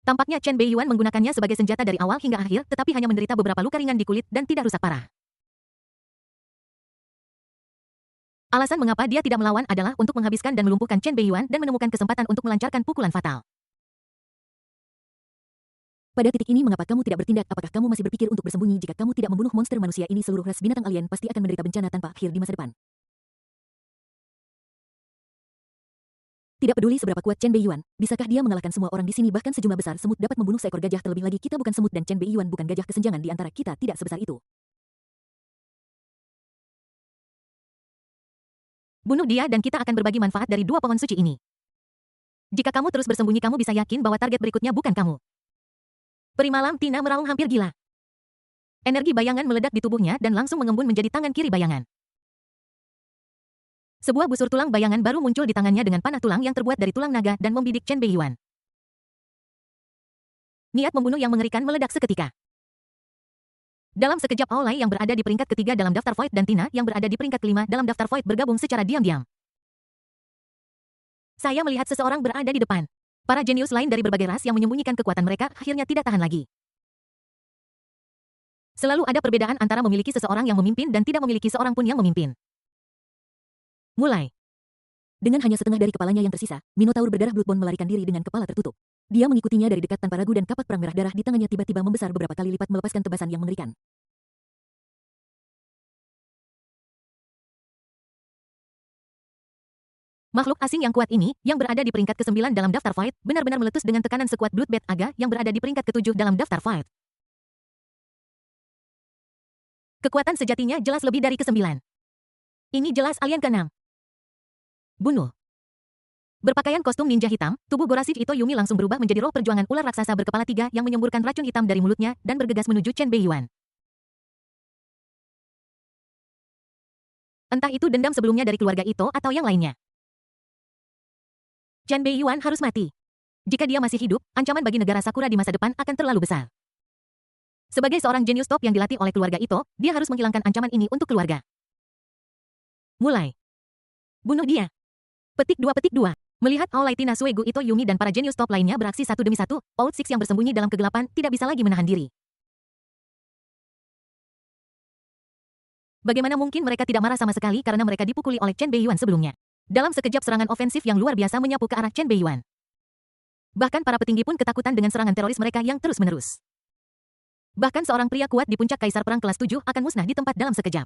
Tampaknya Chen Beiyuan menggunakannya sebagai senjata dari awal hingga akhir tetapi hanya menderita beberapa luka ringan di kulit dan tidak rusak parah. Alasan mengapa dia tidak melawan adalah untuk menghabiskan dan melumpuhkan Chen Beiyuan dan menemukan kesempatan untuk melancarkan pukulan fatal. Pada titik ini mengapa kamu tidak bertindak? Apakah kamu masih berpikir untuk bersembunyi? Jika kamu tidak membunuh monster manusia ini, seluruh ras binatang alien pasti akan menderita bencana tanpa akhir di masa depan. Tidak peduli seberapa kuat Chen Beiyuan, bisakah dia mengalahkan semua orang di sini? Bahkan sejumlah besar semut dapat membunuh seekor gajah. Terlebih lagi kita bukan semut dan Chen Beiyuan bukan gajah. Kesenjangan di antara kita tidak sebesar itu. Bunuh dia dan kita akan berbagi manfaat dari dua pohon suci ini. Jika kamu terus bersembunyi kamu bisa yakin bahwa target berikutnya bukan kamu. Peri malam Tina meraung hampir gila. Energi bayangan meledak di tubuhnya dan langsung mengembun menjadi tangan kiri bayangan. Sebuah busur tulang bayangan baru muncul di tangannya dengan panah tulang yang terbuat dari tulang naga dan membidik Chen Beiyuan. Niat membunuh yang mengerikan meledak seketika. Dalam sekejap Aulai yang berada di peringkat ketiga dalam daftar Void dan Tina yang berada di peringkat kelima dalam daftar Void bergabung secara diam-diam. Saya melihat seseorang berada di depan. Para jenius lain dari berbagai ras yang menyembunyikan kekuatan mereka akhirnya tidak tahan lagi. Selalu ada perbedaan antara memiliki seseorang yang memimpin dan tidak memiliki seorang pun yang memimpin. Mulai. Dengan hanya setengah dari kepalanya yang tersisa, Minotaur berdarah Bloodborne melarikan diri dengan kepala tertutup. Dia mengikutinya dari dekat tanpa ragu dan kapak perang merah darah di tangannya tiba-tiba membesar beberapa kali lipat melepaskan tebasan yang mengerikan. Makhluk asing yang kuat ini, yang berada di peringkat ke-9 dalam daftar Void, benar-benar meletus dengan tekanan sekuat Bloodbath Aga yang berada di peringkat ke-7 dalam daftar Void. Kekuatan sejatinya jelas lebih dari ke-9. Ini jelas alien ke-6. Bunuh. Berpakaian kostum ninja hitam, tubuh Gorashige Ito Yumi langsung berubah menjadi roh perjuangan ular raksasa berkepala 3 yang menyemburkan racun hitam dari mulutnya dan bergegas menuju Chen Beiyuan. Entah itu dendam sebelumnya dari keluarga Ito atau yang lainnya. Chen Beiyuan harus mati. Jika dia masih hidup, ancaman bagi negara Sakura di masa depan akan terlalu besar. Sebagai seorang jenius top yang dilatih oleh keluarga Ito, dia harus menghilangkan ancaman ini untuk keluarga. Mulai. Bunuh dia. Petik 2. Melihat Aulai Tina Suegu Ito Yumi dan para jenius top lainnya beraksi satu demi satu, Old Six yang bersembunyi dalam kegelapan tidak bisa lagi menahan diri. Bagaimana mungkin mereka tidak marah sama sekali karena mereka dipukuli oleh Chen Beiyuan sebelumnya. Dalam sekejap serangan ofensif yang luar biasa menyapu ke arah Chen Beiyuan. Bahkan para petinggi pun ketakutan dengan serangan teroris mereka yang terus-menerus. Bahkan seorang pria kuat di puncak Kaisar Perang kelas 7 akan musnah di tempat dalam sekejap.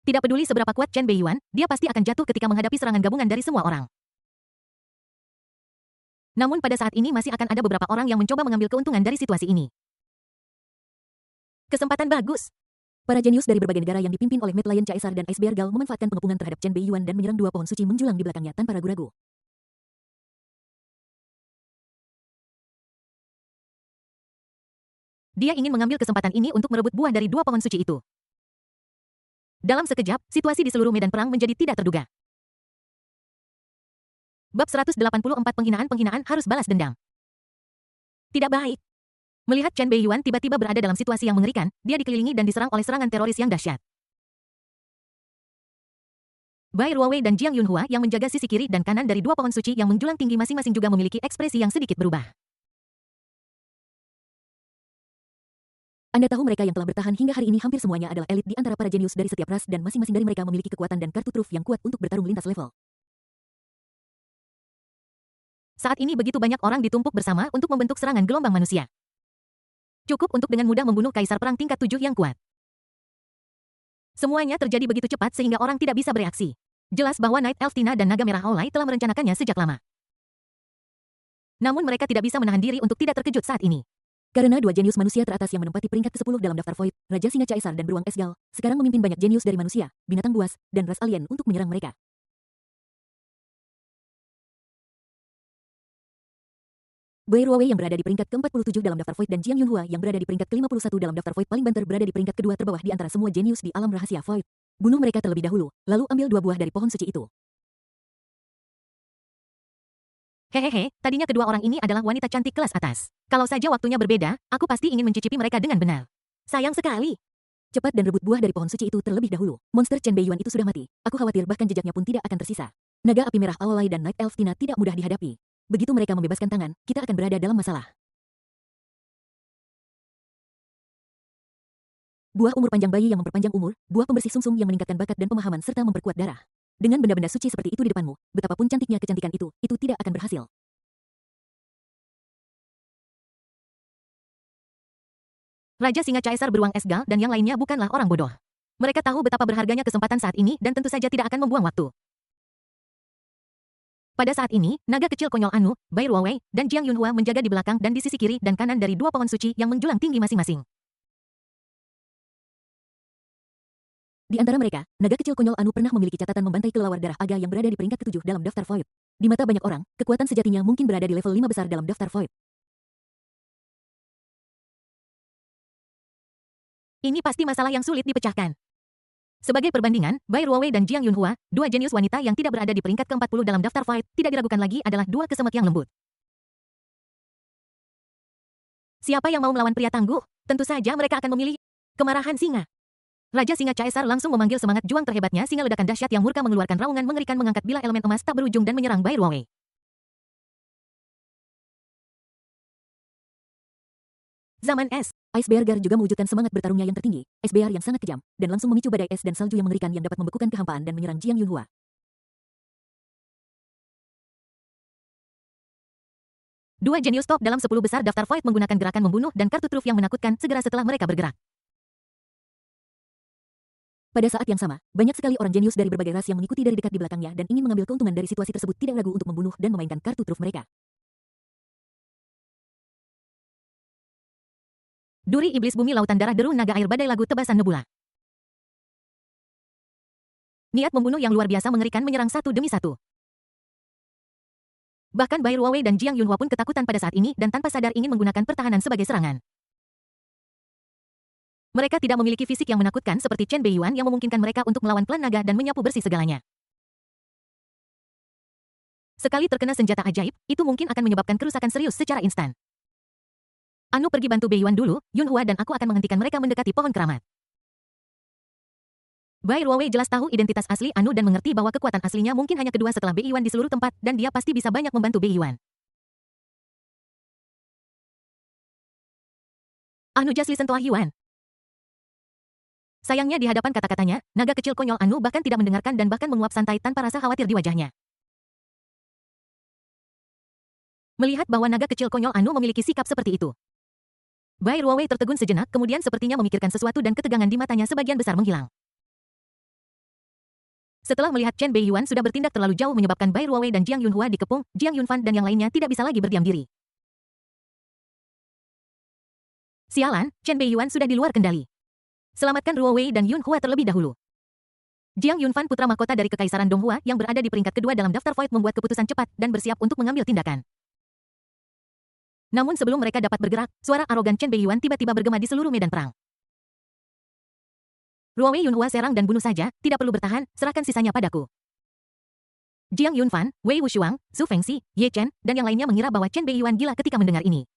Tidak peduli seberapa kuat Chen Beiyuan, dia pasti akan jatuh ketika menghadapi serangan gabungan dari semua orang. Namun pada saat ini masih akan ada beberapa orang yang mencoba mengambil keuntungan dari situasi ini. Kesempatan bagus. Para jenius dari berbagai negara yang dipimpin oleh Mad Lion Caesar dan Ice Bear Gal memanfaatkan pengepungan terhadap Chen Beiyuan dan menyerang dua pohon suci menjulang di belakangnya tanpa ragu-ragu. Dia ingin mengambil kesempatan ini untuk merebut buah dari dua pohon suci itu. Dalam sekejap, situasi di seluruh medan perang menjadi tidak terduga. Bab 184 Penghinaan harus balas dendam. Tidak baik. Melihat Chen Beiyuan tiba-tiba berada dalam situasi yang mengerikan, dia dikelilingi dan diserang oleh serangan teroris yang dahsyat. Bai Ruowei dan Jiang Yunhua yang menjaga sisi kiri dan kanan dari dua pohon suci yang menjulang tinggi masing-masing juga memiliki ekspresi yang sedikit berubah. Anda tahu mereka yang telah bertahan hingga hari ini hampir semuanya adalah elit di antara para jenius dari setiap ras dan masing-masing dari mereka memiliki kekuatan dan kartu truf yang kuat untuk bertarung lintas level. Saat ini begitu banyak orang ditumpuk bersama untuk membentuk serangan gelombang manusia. Cukup untuk dengan mudah membunuh kaisar perang tingkat 7 yang kuat. Semuanya terjadi begitu cepat sehingga orang tidak bisa bereaksi. Jelas bahwa Night Elf Tina dan Naga Merah Aulai telah merencanakannya sejak lama. Namun mereka tidak bisa menahan diri untuk tidak terkejut saat ini. Karena dua jenius manusia teratas yang menempati peringkat ke-10 dalam daftar Void, Raja Singa Caesar dan Beruang Esgal, sekarang memimpin banyak jenius dari manusia, binatang buas, dan ras alien untuk menyerang mereka. Bai Ruowei yang berada di peringkat ke-47 dalam daftar Void dan Jiang Yunhua yang berada di peringkat ke-51 dalam daftar Void paling banter berada di peringkat kedua terbawah di antara semua jenius di alam rahasia Void. Bunuh mereka terlebih dahulu, lalu ambil 2 buah dari pohon suci itu. Hehehe, tadinya kedua orang ini adalah wanita cantik kelas atas. Kalau saja waktunya berbeda, aku pasti ingin mencicipi mereka dengan benar. Sayang sekali. Cepat dan rebut buah dari pohon suci itu terlebih dahulu. Monster Chen Beiyuan itu sudah mati. Aku khawatir bahkan jejaknya pun tidak akan tersisa. Naga api merah Aulai dan Night Elf Tina tidak mudah dihadapi. Begitu mereka membebaskan tangan, kita akan berada dalam masalah. Buah umur panjang bayi yang memperpanjang umur, buah pembersih sumsum yang meningkatkan bakat dan pemahaman serta memperkuat darah. Dengan benda-benda suci seperti itu di depanmu, betapapun cantiknya kecantikan itu tidak akan berhasil. Raja Singa Caesar Beruang Esgal dan yang lainnya bukanlah orang bodoh. Mereka tahu betapa berharganya kesempatan saat ini dan tentu saja tidak akan membuang waktu. Pada saat ini, naga kecil konyol Anu, Bai Ruowei, dan Jiang Yunhua menjaga di belakang dan di sisi kiri dan kanan dari dua pohon suci yang menjulang tinggi masing-masing. Di antara mereka, naga kecil konyol Anu pernah memiliki catatan membantai kelelawar darah Aga yang berada di peringkat ke-7 dalam daftar Void. Di mata banyak orang, kekuatan sejatinya mungkin berada di level 5 besar dalam daftar Void. Ini pasti masalah yang sulit dipecahkan. Sebagai perbandingan, Bai Ruowei dan Jiang Yunhua, dua jenius wanita yang tidak berada di peringkat ke-40 dalam daftar Void, tidak diragukan lagi adalah dua kesemek yang lembut. Siapa yang mau melawan pria tangguh? Tentu saja mereka akan memilih kemarahan singa. Raja Singa Caesar langsung memanggil semangat juang terhebatnya singa ledakan dahsyat yang murka mengeluarkan raungan mengerikan mengangkat bilah elemen emas tak berujung dan menyerang Bai Ruowei. Zaman es. Ice Bear juga mewujudkan semangat bertarungnya yang tertinggi, Ice Bear yang sangat kejam, dan langsung memicu badai es dan salju yang mengerikan yang dapat membekukan kehampaan dan menyerang Jiang Yunhua. Dua jenius top dalam 10 besar daftar Void menggunakan gerakan membunuh dan kartu truf yang menakutkan segera setelah mereka bergerak. Pada saat yang sama, banyak sekali orang jenius dari berbagai ras yang mengikuti dari dekat di belakangnya dan ingin mengambil keuntungan dari situasi tersebut tidak ragu untuk membunuh dan memainkan kartu truf mereka. Duri Iblis Bumi Lautan Darah Deru Naga Air Badai Lagu Tebasan Nebula. Niat membunuh yang luar biasa mengerikan menyerang satu demi satu. Bahkan Bai Ruowei dan Jiang Yunhua pun ketakutan pada saat ini dan tanpa sadar ingin menggunakan pertahanan sebagai serangan. Mereka tidak memiliki fisik yang menakutkan seperti Chen Beiyuan yang memungkinkan mereka untuk melawan klan naga dan menyapu bersih segalanya. Sekali terkena senjata ajaib, itu mungkin akan menyebabkan kerusakan serius secara instan. Anu pergi bantu Beiyuan dulu, Yunhua dan aku akan menghentikan mereka mendekati pohon keramat. Bai Ruowei jelas tahu identitas asli Anu dan mengerti bahwa kekuatan aslinya mungkin hanya kedua setelah Beiyuan di seluruh tempat dan dia pasti bisa banyak membantu Beiyuan. Anu just listen to Yuan. Sayangnya di hadapan kata-katanya, naga kecil konyol Anu bahkan tidak mendengarkan dan bahkan menguap santai tanpa rasa khawatir di wajahnya. Melihat bahwa naga kecil konyol Anu memiliki sikap seperti itu, Bai Ruowei tertegun sejenak kemudian sepertinya memikirkan sesuatu dan ketegangan di matanya sebagian besar menghilang. Setelah melihat Chen Beiyuan sudah bertindak terlalu jauh menyebabkan Bai Ruowei dan Jiang Yunhua dikepung, Jiang Yunfan dan yang lainnya tidak bisa lagi berdiam diri. Sialan, Chen Beiyuan sudah di luar kendali. Selamatkan Ruowei dan Yunhua terlebih dahulu. Jiang Yunfan putra mahkota dari Kekaisaran Donghua yang berada di peringkat kedua dalam daftar Void membuat keputusan cepat dan bersiap untuk mengambil tindakan. Namun sebelum mereka dapat bergerak, suara arogan Chen Beiyuan tiba-tiba bergema di seluruh medan perang. Ruowei Yunhua serang dan bunuh saja, tidak perlu bertahan, serahkan sisanya padaku. Jiang Yunfan, Wei Wushuang, Zhu Fengxi, Ye Chen, dan yang lainnya mengira bahwa Chen Beiyuan gila ketika mendengar ini.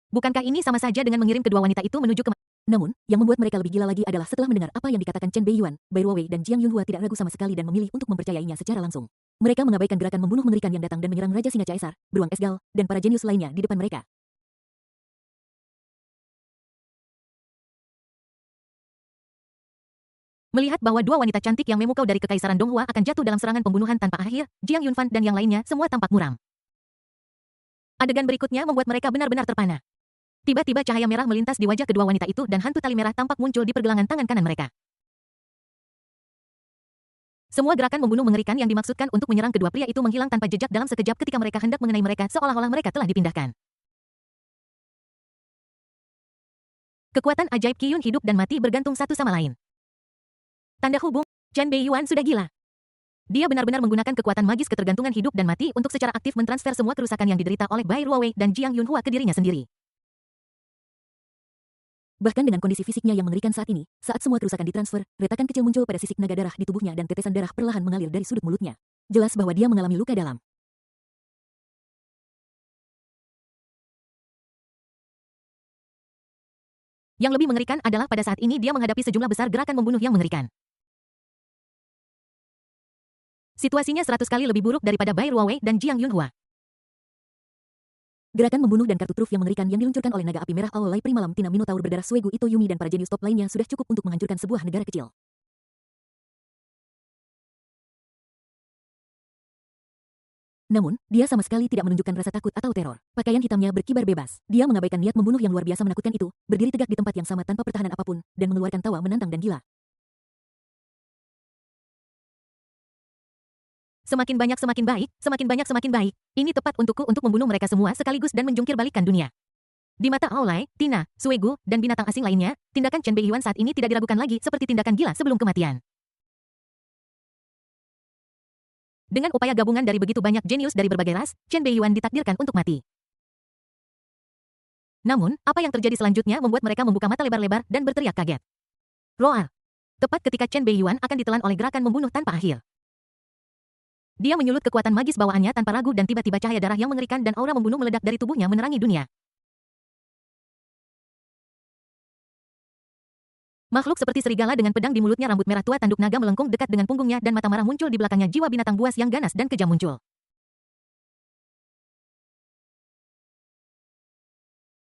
Bukankah ini sama saja dengan mengirim kedua wanita itu menuju ke... Namun, yang membuat mereka lebih gila lagi adalah setelah mendengar apa yang dikatakan Chen Beiyuan, Bai Ruowei dan Jiang Yunhua tidak ragu sama sekali dan memilih untuk mempercayainya secara langsung. Mereka mengabaikan gerakan membunuh mengerikan yang datang dan menyerang Raja Singa Caesar, Beruang Esgal, dan para jenius lainnya di depan mereka. Melihat bahwa dua wanita cantik yang memukau dari Kekaisaran Donghua akan jatuh dalam serangan pembunuhan tanpa akhir, Jiang Yunfan dan yang lainnya semua tampak muram. Adegan berikutnya membuat mereka benar-benar terpana. Tiba-tiba cahaya merah melintas di wajah kedua wanita itu dan hantu tali merah tampak muncul di pergelangan tangan kanan mereka. Semua gerakan membunuh mengerikan yang dimaksudkan untuk menyerang kedua pria itu menghilang tanpa jejak dalam sekejap ketika mereka hendak mengenai mereka seolah-olah mereka telah dipindahkan. Kekuatan ajaib Qiyun hidup dan mati bergantung satu sama lain. Tanda hubung, Chen Beiyuan sudah gila. Dia benar-benar menggunakan kekuatan magis ketergantungan hidup dan mati untuk secara aktif mentransfer semua kerusakan yang diderita oleh Bai Ruowei dan Jiang Yunhua ke dirinya sendiri. Bahkan dengan kondisi fisiknya yang mengerikan saat ini, saat semua kerusakan ditransfer, retakan kecil muncul pada sisik naga darah di tubuhnya dan tetesan darah perlahan mengalir dari sudut mulutnya. Jelas bahwa dia mengalami luka dalam. Yang lebih mengerikan adalah pada saat ini dia menghadapi sejumlah besar gerakan membunuh yang mengerikan. Situasinya 100 kali lebih buruk daripada Bai Ruowei dan Jiang Yunhua. Gerakan membunuh dan kartu truf yang mengerikan yang diluncurkan oleh naga api merah Aolai Primalam Tina Minotaur berdarah Suegu Ito Yumi dan para jenius top lainnya sudah cukup untuk menghancurkan sebuah negara kecil. Namun, dia sama sekali tidak menunjukkan rasa takut atau teror. Pakaian hitamnya berkibar bebas. Dia mengabaikan niat membunuh yang luar biasa menakutkan itu, berdiri tegak di tempat yang sama tanpa pertahanan apapun, dan mengeluarkan tawa menantang dan gila. Semakin banyak semakin baik, semakin banyak semakin baik. Ini tepat untukku untuk membunuh mereka semua sekaligus dan menjungkir balikan dunia. Di mata Aolai, Tina, Suegu, dan binatang asing lainnya, tindakan Chen Beiyuan saat ini tidak diragukan lagi seperti tindakan gila sebelum kematian. Dengan upaya gabungan dari begitu banyak jenius dari berbagai ras, Chen Beiyuan ditakdirkan untuk mati. Namun, apa yang terjadi selanjutnya membuat mereka membuka mata lebar-lebar dan berteriak kaget. Roar. Tepat ketika Chen Beiyuan akan ditelan oleh gerakan membunuh tanpa akhir. Dia menyulut kekuatan magis bawaannya tanpa ragu dan tiba-tiba cahaya darah yang mengerikan dan aura membunuh meledak dari tubuhnya menerangi dunia. Makhluk seperti serigala dengan pedang di mulutnya, rambut merah tua tanduk naga melengkung dekat dengan punggungnya dan mata marah muncul di belakangnya. Jiwa binatang buas yang ganas dan kejam muncul.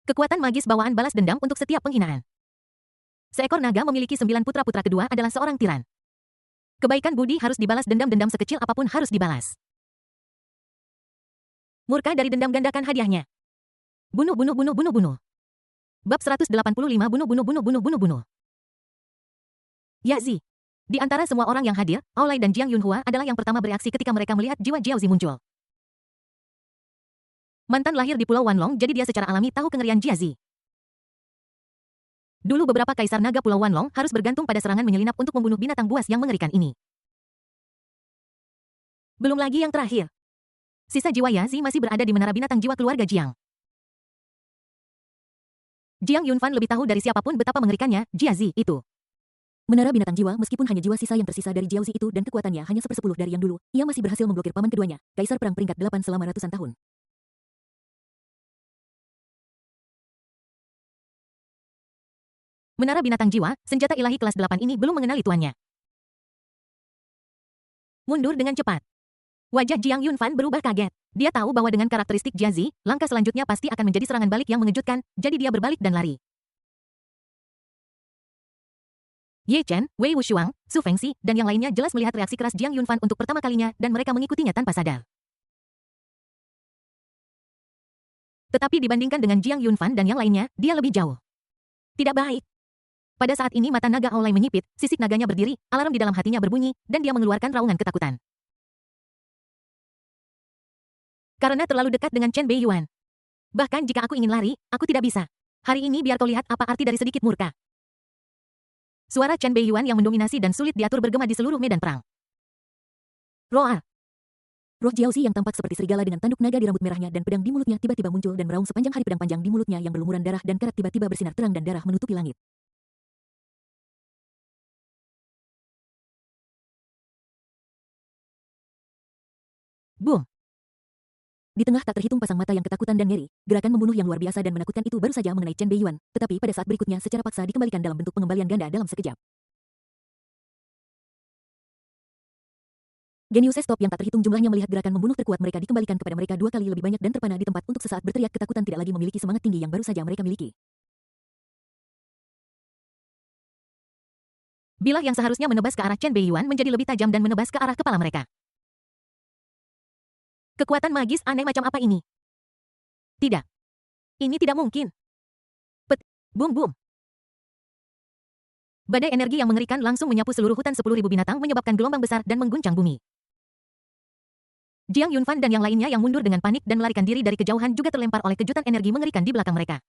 Kekuatan magis bawaan balas dendam untuk setiap penghinaan. Seekor naga memiliki 9 putra-putra, kedua adalah seorang tiran. Kebaikan budi harus dibalas, dendam sekecil apapun harus dibalas. Murka dari dendam, gandakan hadiahnya. Bunuh, bunuh, bunuh, bunuh, bunuh. Bab 185 bunuh, bunuh, bunuh, bunuh, bunuh, bunuh. Yazi. Di antara semua orang yang hadir, Aolai dan Jiang Yunhua adalah yang pertama bereaksi ketika mereka melihat jiwa Jiaozi muncul. Mantan lahir di Pulau Wanlong, jadi dia secara alami tahu kengerian Jiazi. Dulu beberapa kaisar naga Pulau Wanlong harus bergantung pada serangan menyelinap untuk membunuh binatang buas yang mengerikan ini. Belum lagi yang terakhir. Sisa jiwa Yazi masih berada di menara binatang jiwa keluarga Jiang. Jiang Yunfan lebih tahu dari siapapun betapa mengerikannya Jiazi itu. Menara binatang jiwa, meskipun hanya jiwa sisa yang tersisa dari Jiaozi itu dan kekuatannya hanya 1/10 dari yang dulu, ia masih berhasil memblokir paman keduanya, kaisar perang peringkat 8 selama ratusan tahun. Menara binatang jiwa, senjata ilahi kelas 8 ini belum mengenali tuannya. Mundur dengan cepat. Wajah Jiang Yunfan berubah kaget. Dia tahu bahwa dengan karakteristik Jiazi, langkah selanjutnya pasti akan menjadi serangan balik yang mengejutkan, jadi dia berbalik dan lari. Ye Chen, Wei Wushuang, Su Fengxi, dan yang lainnya jelas melihat reaksi keras Jiang Yunfan untuk pertama kalinya dan mereka mengikutinya tanpa sadar. Tetapi dibandingkan dengan Jiang Yunfan dan yang lainnya, dia lebih jauh. Tidak baik. Pada saat ini mata naga Aolai menyipit, sisik naganya berdiri, alarm di dalam hatinya berbunyi, dan dia mengeluarkan raungan ketakutan. Karena terlalu dekat dengan Chen Beiyuan. Bahkan jika aku ingin lari, aku tidak bisa. Hari ini biar kau lihat apa arti dari sedikit murka. Suara Chen Beiyuan yang mendominasi dan sulit diatur bergema di seluruh medan perang. Roar. Roh Jiaozi yang tampak seperti serigala dengan tanduk naga di rambut merahnya dan pedang di mulutnya tiba-tiba muncul dan meraung sepanjang hari. Pedang panjang di mulutnya yang berlumuran darah dan karat tiba-tiba bersinar terang dan darah menutupi langit. Boom. Di tengah tak terhitung pasang mata yang ketakutan dan ngeri, gerakan membunuh yang luar biasa dan menakutkan itu baru saja mengenai Chen Beiyuan, tetapi pada saat berikutnya secara paksa dikembalikan dalam bentuk pengembalian ganda dalam sekejap. Genius stop yang tak terhitung jumlahnya melihat gerakan membunuh terkuat mereka dikembalikan kepada mereka 2 kali lebih banyak dan terpana di tempat untuk sesaat berteriak ketakutan tidak lagi memiliki semangat tinggi yang baru saja mereka miliki. Bilah yang seharusnya menebas ke arah Chen Beiyuan menjadi lebih tajam dan menebas ke arah kepala mereka. Kekuatan magis aneh macam apa ini? Tidak. Ini tidak mungkin. Boom boom. Badai energi yang mengerikan langsung menyapu seluruh hutan 10.000 binatang menyebabkan gelombang besar dan mengguncang bumi. Jiang Yunfan dan yang lainnya yang mundur dengan panik dan melarikan diri dari kejauhan juga terlempar oleh kejutan energi mengerikan di belakang mereka.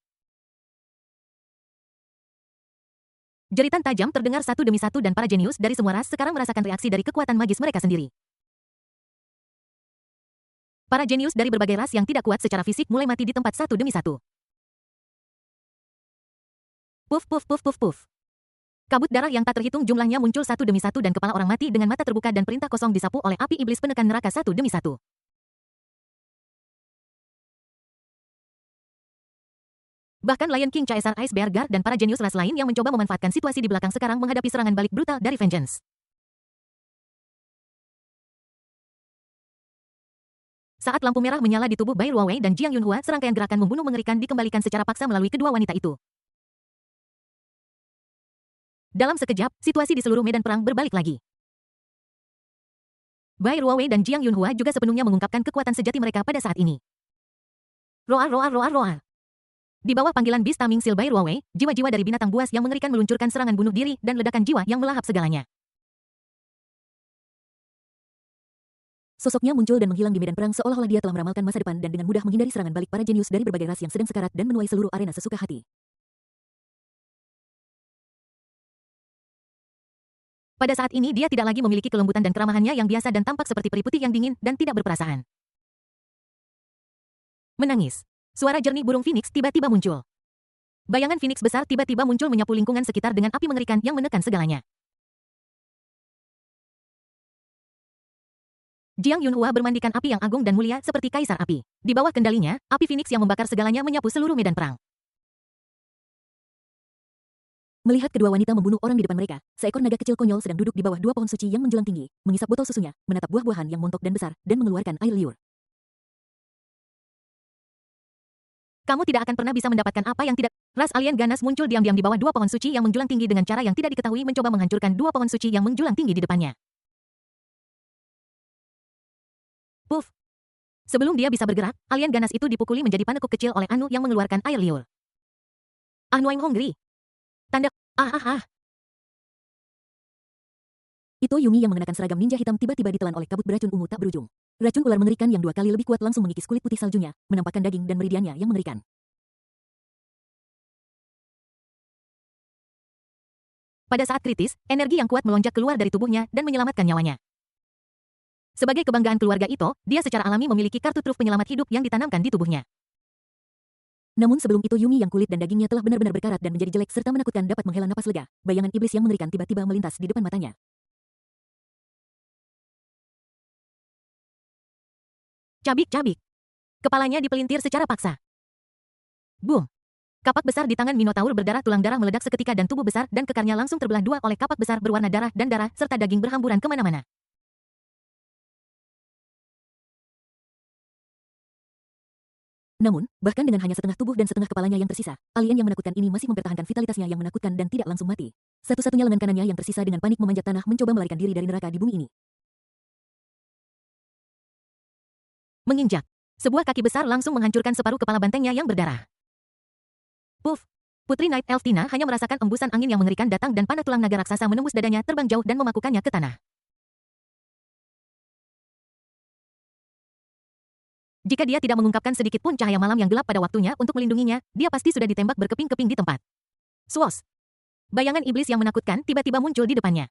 Jeritan tajam terdengar satu demi satu dan para jenius dari semua ras sekarang merasakan reaksi dari kekuatan magis mereka sendiri. Para jenius dari berbagai ras yang tidak kuat secara fisik mulai mati di tempat satu demi satu. Puff puff puff puff puff. Kabut darah yang tak terhitung jumlahnya muncul satu demi satu dan kepala orang mati dengan mata terbuka dan perintah kosong disapu oleh api iblis penekan neraka satu demi satu. Bahkan Lion King Caesar Iceberg Guard dan para jenius ras lain yang mencoba memanfaatkan situasi di belakang sekarang menghadapi serangan balik brutal dari Vengeance. Saat lampu merah menyala di tubuh Bai Ruowei dan Jiang Yunhua, serangkaian gerakan membunuh mengerikan dikembalikan secara paksa melalui kedua wanita itu. Dalam sekejap, situasi di seluruh medan perang berbalik lagi. Bai Ruowei dan Jiang Yunhua juga sepenuhnya mengungkapkan kekuatan sejati mereka pada saat ini. Roar roar roar roar. Di bawah panggilan Beast Taming Seal Bai Ruowei, jiwa-jiwa dari binatang buas yang mengerikan meluncurkan serangan bunuh diri dan ledakan jiwa yang melahap segalanya. Sosoknya muncul dan menghilang di medan perang seolah-olah dia telah meramalkan masa depan dan dengan mudah menghindari serangan balik para jenius dari berbagai ras yang sedang sekarat dan menuai seluruh arena sesuka hati. Pada saat ini dia tidak lagi memiliki kelembutan dan keramahannya yang biasa dan tampak seperti peri putih yang dingin dan tidak berperasaan. Menangis. Suara jernih burung Phoenix tiba-tiba muncul. Bayangan Phoenix besar tiba-tiba muncul menyapu lingkungan sekitar dengan api mengerikan yang menekan segalanya. Jiang Yunhua bermandikan api yang agung dan mulia seperti kaisar api. Di bawah kendalinya, api Phoenix yang membakar segalanya menyapu seluruh medan perang. Melihat kedua wanita membunuh orang di depan mereka, seekor naga kecil konyol sedang duduk di bawah 2 pohon suci yang menjulang tinggi, mengisap botol susunya, menatap buah-buahan yang montok dan besar, dan mengeluarkan air liur. Kamu tidak akan pernah bisa mendapatkan apa yang tidak... Ras alien ganas muncul diam-diam di bawah 2 pohon suci yang menjulang tinggi dengan cara yang tidak diketahui mencoba menghancurkan 2 pohon suci yang menjulang tinggi di depannya. Puff. Sebelum dia bisa bergerak, alien ganas itu dipukuli menjadi panekuk kecil oleh Anu yang mengeluarkan air liur. Nuaing Hongri. Tanda, Itu Yumi yang mengenakan seragam ninja hitam tiba-tiba ditelan oleh kabut beracun ungu tak berujung. Racun ular mengerikan yang 2 kali lebih kuat langsung mengikis kulit putih saljunya, menampakkan daging dan meridiannya yang mengerikan. Pada saat kritis, energi yang kuat melonjak keluar dari tubuhnya dan menyelamatkan nyawanya. Sebagai kebanggaan keluarga Ito, dia secara alami memiliki kartu truf penyelamat hidup yang ditanamkan di tubuhnya. Namun sebelum itu Yumi yang kulit dan dagingnya telah benar-benar berkarat dan menjadi jelek serta menakutkan dapat menghela napas lega, bayangan iblis yang mengerikan tiba-tiba melintas di depan matanya. Cabik-cabik. Kepalanya dipelintir secara paksa. Boom. Kapak besar di tangan Minotaur berdarah tulang darah meledak seketika dan tubuh besar dan kekarnya langsung terbelah 2 oleh kapak besar berwarna darah dan darah serta daging berhamburan kemana-mana. Namun, bahkan dengan hanya setengah tubuh dan setengah kepalanya yang tersisa, alien yang menakutkan ini masih mempertahankan vitalitasnya yang menakutkan dan tidak langsung mati. Satu-satunya lengan kanannya yang tersisa dengan panik memanjat tanah mencoba melarikan diri dari neraka di bumi ini. Menginjak. Sebuah kaki besar langsung menghancurkan separuh kepala bantengnya yang berdarah. Puff. Putri Night Elf Tina hanya merasakan embusan angin yang mengerikan datang dan panah tulang naga raksasa menembus dadanya terbang jauh dan memakukannya ke tanah. Jika dia tidak mengungkapkan sedikit pun cahaya malam yang gelap pada waktunya untuk melindunginya, dia pasti sudah ditembak berkeping-keping di tempat. Swos. Bayangan iblis yang menakutkan tiba-tiba muncul di depannya.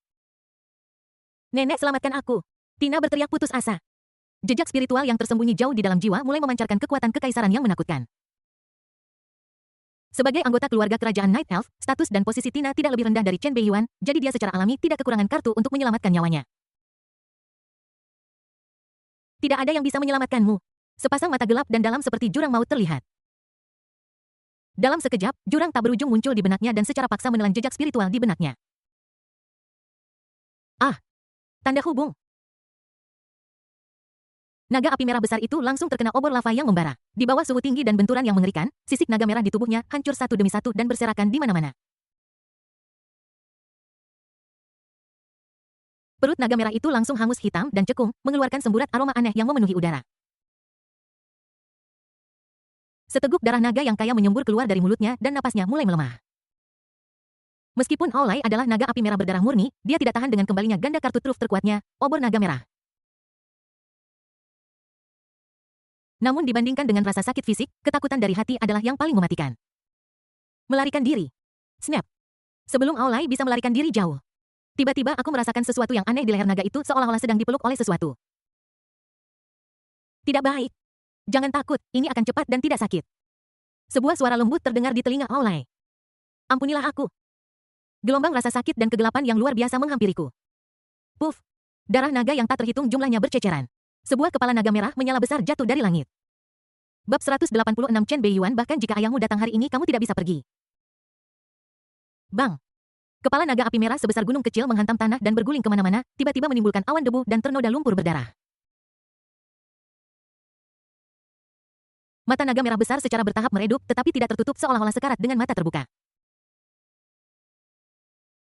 Nenek, selamatkan aku. Tina berteriak putus asa. Jejak spiritual yang tersembunyi jauh di dalam jiwa mulai memancarkan kekuatan kekaisaran yang menakutkan. Sebagai anggota keluarga kerajaan Night Elf, status dan posisi Tina tidak lebih rendah dari Chen Beiyuan, jadi dia secara alami tidak kekurangan kartu untuk menyelamatkan nyawanya. Tidak ada yang bisa menyelamatkanmu. Sepasang mata gelap dan dalam seperti jurang maut terlihat. Dalam sekejap, jurang tak berujung muncul di benaknya dan secara paksa menelan jejak spiritual di benaknya. Ah! Tanda hubung. Naga api merah besar itu langsung terkena obor lava yang membara. Di bawah suhu tinggi dan benturan yang mengerikan, sisik naga merah di tubuhnya hancur satu demi satu dan berserakan di mana-mana. Perut naga merah itu langsung hangus hitam dan cekung, mengeluarkan semburat aroma aneh yang memenuhi udara. Seteguk darah naga yang kaya menyembur keluar dari mulutnya dan napasnya mulai melemah. Meskipun Aulai adalah naga api merah berdarah murni, dia tidak tahan dengan kembalinya ganda kartu truf terkuatnya, obor naga merah. Namun dibandingkan dengan rasa sakit fisik, ketakutan dari hati adalah yang paling mematikan. Melarikan diri. Snap. Sebelum Aulai bisa melarikan diri jauh. Tiba-tiba aku merasakan sesuatu yang aneh di leher naga itu seolah-olah sedang dipeluk oleh sesuatu. Tidak baik. Jangan takut, ini akan cepat dan tidak sakit. Sebuah suara lembut terdengar di telinga Aulai. Ampunilah aku. Gelombang rasa sakit dan kegelapan yang luar biasa menghampiriku. Puff. Darah naga yang tak terhitung jumlahnya berceceran. Sebuah kepala naga merah menyala besar jatuh dari langit. Bab 186 Chen Beiyuan. Bahkan jika ayahmu datang hari ini kamu tidak bisa pergi. Bang. Kepala naga api merah sebesar gunung kecil menghantam tanah dan berguling kemana-mana, tiba-tiba menimbulkan awan debu dan ternoda lumpur berdarah. Mata naga merah besar secara bertahap meredup tetapi tidak tertutup seolah-olah sekarat dengan mata terbuka.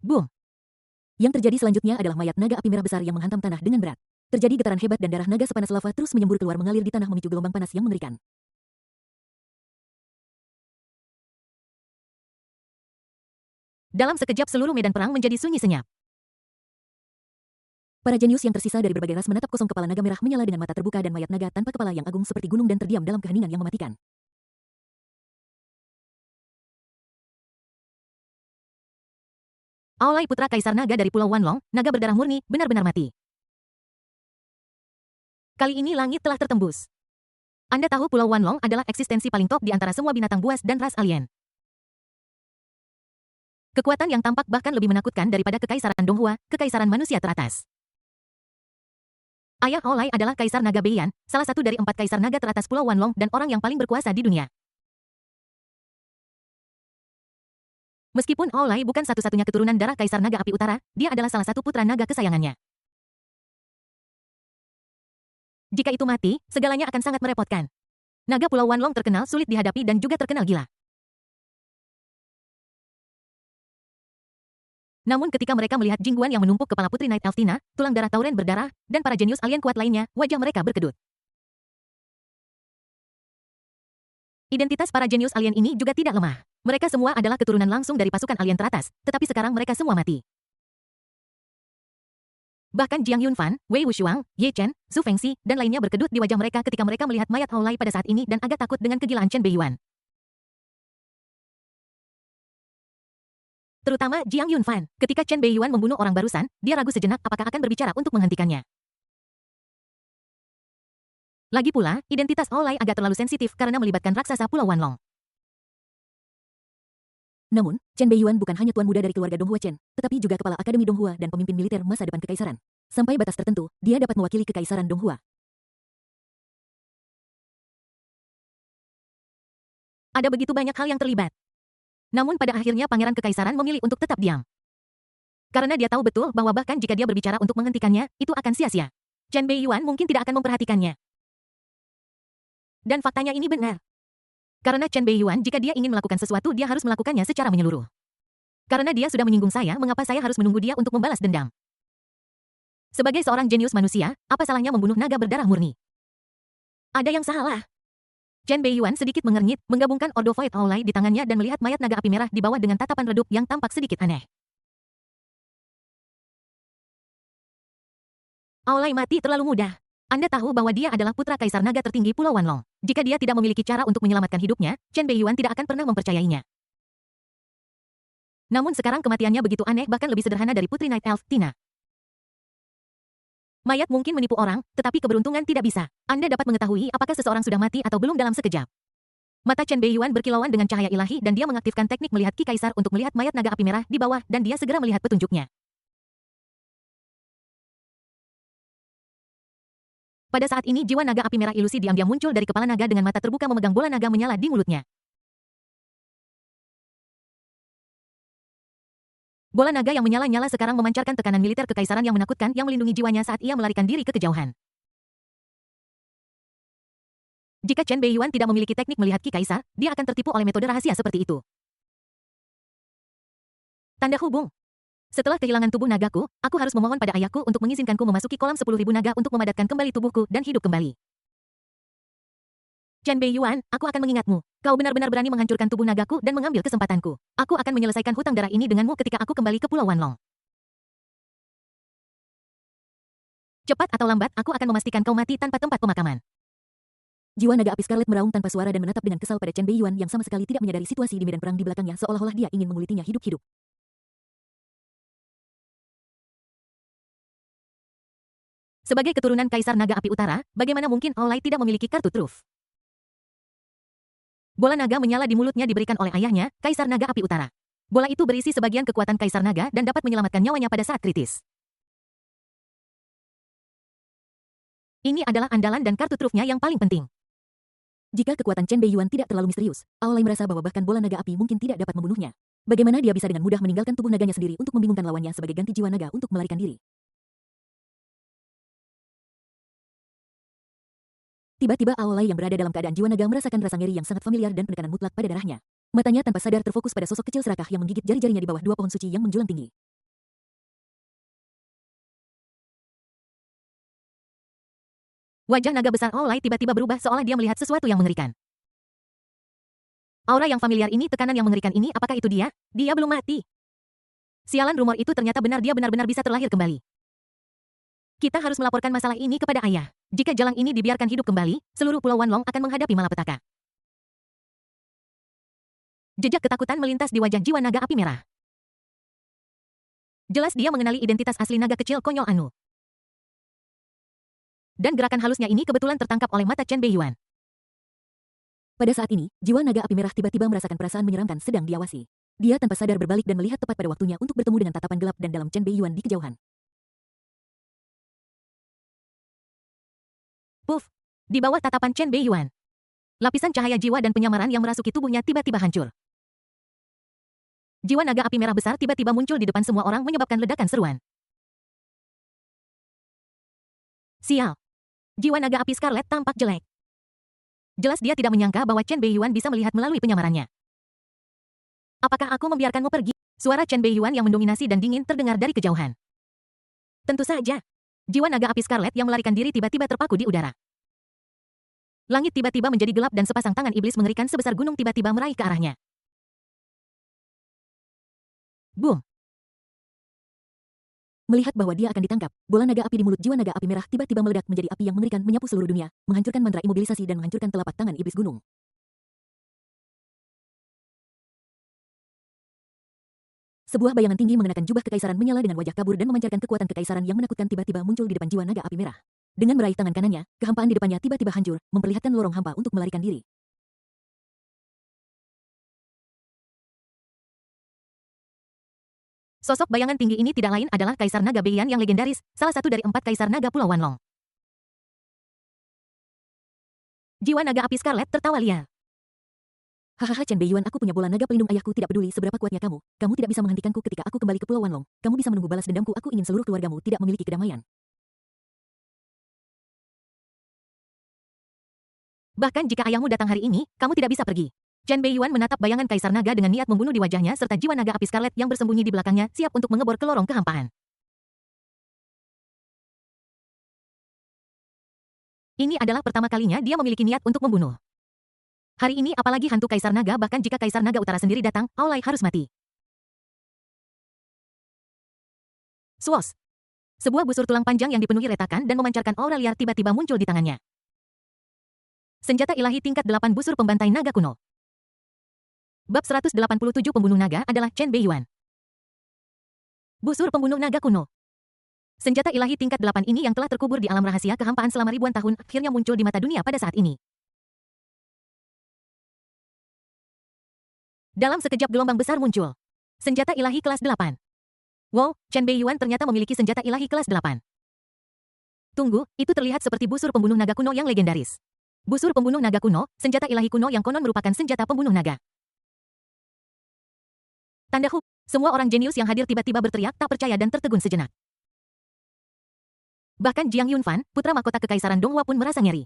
Boom! Yang terjadi selanjutnya adalah mayat naga api merah besar yang menghantam tanah dengan berat. Terjadi getaran hebat dan darah naga sepanas lava terus menyembur keluar mengalir di tanah memicu gelombang panas yang mengerikan. Dalam sekejap seluruh medan perang menjadi sunyi senyap. Para jenius yang tersisa dari berbagai ras menatap kosong kepala naga merah menyala dengan mata terbuka dan mayat naga tanpa kepala yang agung seperti gunung dan terdiam dalam keheningan yang mematikan. Aulai putra Kaisar Naga dari Pulau Wanlong, naga berdarah murni, benar-benar mati. Kali ini langit telah tertembus. Anda tahu Pulau Wanlong adalah eksistensi paling top di antara semua binatang buas dan ras alien. Kekuatan yang tampak bahkan lebih menakutkan daripada Kekaisaran Donghua, Kekaisaran manusia teratas. Ayah Aulai adalah Kaisar Naga Beiyan, salah satu dari 4 Kaisar Naga teratas Pulau Wanlong dan orang yang paling berkuasa di dunia. Meskipun Aulai bukan satu-satunya keturunan darah Kaisar Naga Api Utara, dia adalah salah satu putra naga kesayangannya. Jika itu mati, segalanya akan sangat merepotkan. Naga Pulau Wanlong terkenal sulit dihadapi dan juga terkenal gila. Namun ketika mereka melihat Jingguan yang menumpuk kepala Putri Night Elf Tina, tulang darah Tauren berdarah, dan para jenius alien kuat lainnya, wajah mereka berkedut. Identitas para jenius alien ini juga tidak lemah. Mereka semua adalah keturunan langsung dari pasukan alien teratas, tetapi sekarang mereka semua mati. Bahkan Jiang Yunfan, Wei Wushuang, Ye Chen, Zhu Fengxi, dan lainnya berkedut di wajah mereka ketika mereka melihat mayat Aulai pada saat ini dan agak takut dengan kegilaan Chen Beiyuan. Terutama Jiang Yunfan. Ketika Chen Beiyuan membunuh orang barusan, dia ragu sejenak apakah akan berbicara untuk menghentikannya. Lagi pula, identitas Aulai agak terlalu sensitif karena melibatkan raksasa Pulau Wanlong. Namun, Chen Beiyuan bukan hanya tuan muda dari keluarga Donghua Chen, tetapi juga kepala Akademi Donghua dan pemimpin militer masa depan kekaisaran. Sampai batas tertentu, dia dapat mewakili kekaisaran Donghua. Ada begitu banyak hal yang terlibat. Namun pada akhirnya pangeran kekaisaran memilih untuk tetap diam. Karena dia tahu betul bahwa bahkan jika dia berbicara untuk menghentikannya, itu akan sia-sia. Chen Beiyuan mungkin tidak akan memperhatikannya. Dan faktanya ini benar. Karena Chen Beiyuan jika dia ingin melakukan sesuatu dia harus melakukannya secara menyeluruh. Karena dia sudah menyinggung saya, mengapa saya harus menunggu dia untuk membalas dendam? Sebagai seorang jenius manusia, apa salahnya membunuh naga berdarah murni? Ada yang salah. Chen Beiyuan sedikit mengernyit, menggabungkan Ordo Void Aulai di tangannya dan melihat mayat naga api merah di bawah dengan tatapan redup yang tampak sedikit aneh. Aulai mati terlalu mudah. Anda tahu bahwa dia adalah putra kaisar naga tertinggi Pulau Wanlong. Jika dia tidak memiliki cara untuk menyelamatkan hidupnya, Chen Beiyuan tidak akan pernah mempercayainya. Namun sekarang kematiannya begitu aneh bahkan lebih sederhana dari Putri Night Elf, Tina. Mayat mungkin menipu orang, tetapi keberuntungan tidak bisa. Anda dapat mengetahui apakah seseorang sudah mati atau belum dalam sekejap. Mata Chen Beiyuan berkilauan dengan cahaya ilahi dan dia mengaktifkan teknik melihat Ki Kaisar untuk melihat mayat naga api merah di bawah dan dia segera melihat petunjuknya. Pada saat ini jiwa naga api merah ilusi diam-diam muncul dari kepala naga dengan mata terbuka memegang bola naga menyala di mulutnya. Bola naga yang menyala-nyala sekarang memancarkan tekanan militer kekaisaran yang menakutkan yang melindungi jiwanya saat ia melarikan diri ke kejauhan. Jika Chen Beiyuan tidak memiliki teknik melihat Ki Kaisar, dia akan tertipu oleh metode rahasia seperti itu. Tanda hubung. Setelah kehilangan tubuh nagaku, aku harus memohon pada ayahku untuk mengizinkanku memasuki kolam 10.000 naga untuk memadatkan kembali tubuhku dan hidup kembali. Chen Beiyuan, aku akan mengingatmu. Kau benar-benar berani menghancurkan tubuh nagaku dan mengambil kesempatanku. Aku akan menyelesaikan hutang darah ini denganmu ketika aku kembali ke Pulau Wanlong. Cepat atau lambat, aku akan memastikan kau mati tanpa tempat pemakaman. Jiwa naga api Scarlet meraung tanpa suara dan menatap dengan kesal pada Chen Beiyuan yang sama sekali tidak menyadari situasi di medan perang di belakangnya seolah-olah dia ingin mengulitinya hidup-hidup. Sebagai keturunan Kaisar Naga Api Utara, bagaimana mungkin Aulai tidak memiliki kartu truf? Bola naga menyala di mulutnya diberikan oleh ayahnya, Kaisar Naga Api Utara. Bola itu berisi sebagian kekuatan Kaisar Naga dan dapat menyelamatkan nyawanya pada saat kritis. Ini adalah andalan dan kartu trufnya yang paling penting. Jika kekuatan Chen Beiyuan tidak terlalu misterius, Aulai merasa bahwa bahkan bola naga api mungkin tidak dapat membunuhnya. Bagaimana dia bisa dengan mudah meninggalkan tubuh naganya sendiri untuk membingungkan lawannya sebagai ganti jiwa naga untuk melarikan diri? Tiba-tiba Aolai yang berada dalam keadaan jiwa naga merasakan rasa ngeri yang sangat familiar dan penekanan mutlak pada darahnya. Matanya tanpa sadar terfokus pada sosok kecil serakah yang menggigit jari-jarinya di bawah dua pohon suci yang menjulang tinggi. Wajah naga besar Aolai tiba-tiba berubah seolah dia melihat sesuatu yang mengerikan. Aura yang familiar ini, tekanan yang mengerikan ini, apakah itu dia? Dia belum mati. Sialan, rumor itu ternyata benar, dia benar-benar bisa terlahir kembali. Kita harus melaporkan masalah ini kepada ayah. Jika jalang ini dibiarkan hidup kembali, seluruh Pulau Wanlong akan menghadapi malapetaka. Jejak ketakutan melintas di wajah jiwa naga api merah. Jelas dia mengenali identitas asli naga kecil konyol Anu. Dan gerakan halusnya ini kebetulan tertangkap oleh mata Chen Beiyuan. Pada saat ini, jiwa naga api merah tiba-tiba merasakan perasaan menyeramkan sedang diawasi. Dia tanpa sadar berbalik dan melihat tepat pada waktunya untuk bertemu dengan tatapan gelap dan dalam Chen Beiyuan di kejauhan. Puff! Di bawah tatapan Chen Beiyuan, lapisan cahaya jiwa dan penyamaran yang merasuki tubuhnya tiba-tiba hancur. Jiwa naga api merah besar tiba-tiba muncul di depan semua orang menyebabkan ledakan seruan. Sial! Jiwa naga api Scarlet tampak jelek. Jelas dia tidak menyangka bahwa Chen Beiyuan bisa melihat melalui penyamarannya. Apakah aku membiarkanmu pergi? Suara Chen Beiyuan yang mendominasi dan dingin terdengar dari kejauhan. Tentu saja. Jiwa naga api Scarlet yang melarikan diri tiba-tiba terpaku di udara. Langit tiba-tiba menjadi gelap dan sepasang tangan iblis mengerikan sebesar gunung tiba-tiba meraih ke arahnya. Boom! Melihat bahwa dia akan ditangkap, bola naga api di mulut jiwa naga api merah tiba-tiba meledak menjadi api yang mengerikan menyapu seluruh dunia, menghancurkan mantra imobilisasi dan menghancurkan telapak tangan iblis gunung. Sebuah bayangan tinggi mengenakan jubah kekaisaran menyala dengan wajah kabur dan memancarkan kekuatan kekaisaran yang menakutkan tiba-tiba muncul di depan jiwa naga api merah. Dengan meraih tangan kanannya, kehampaan di depannya tiba-tiba hancur, memperlihatkan lorong hampa untuk melarikan diri. Sosok bayangan tinggi ini tidak lain adalah Kaisar Naga Beiyan yang legendaris, salah satu dari 4 Kaisar Naga Pulau Wanlong. Jiwa naga api Scarlet tertawa liar. Hahaha Chen Beiyuan, aku punya bola naga pelindung ayahku, tidak peduli seberapa kuatnya kamu. Kamu tidak bisa menghentikanku ketika aku kembali ke Pulau Wanlong. Kamu bisa menunggu balas dendamku, aku ingin seluruh keluargamu tidak memiliki kedamaian. Bahkan jika ayahmu datang hari ini, kamu tidak bisa pergi. Chen Beiyuan menatap bayangan Kaisar Naga dengan niat membunuh di wajahnya serta jiwa naga api Scarlet yang bersembunyi di belakangnya siap untuk mengebor ke lorong kehampaan. Ini adalah pertama kalinya dia memiliki niat untuk membunuh. Hari ini apalagi hantu Kaisar Naga, bahkan jika Kaisar Naga Utara sendiri datang, Aulai harus mati. Swos! Sebuah busur tulang panjang yang dipenuhi retakan dan memancarkan aura liar tiba-tiba muncul di tangannya. Senjata ilahi tingkat 8 busur pembantai naga kuno. Bab 187 pembunuh naga adalah Chen Beiyuan. Busur pembunuh naga kuno. Senjata ilahi tingkat 8 ini yang telah terkubur di alam rahasia kehampaan selama ribuan tahun akhirnya muncul di mata dunia pada saat ini. Dalam sekejap gelombang besar muncul. Senjata ilahi kelas 8. Wow, Chen Beiyuan ternyata memiliki senjata ilahi kelas 8. Tunggu, itu terlihat seperti busur pembunuh naga kuno yang legendaris. Busur pembunuh naga kuno, senjata ilahi kuno yang konon merupakan senjata pembunuh naga. Tanda hub. Semua orang jenius yang hadir tiba-tiba berteriak tak percaya dan tertegun sejenak. Bahkan Jiang Yunfan, putra mahkota Kekaisaran Donghua pun merasa ngeri.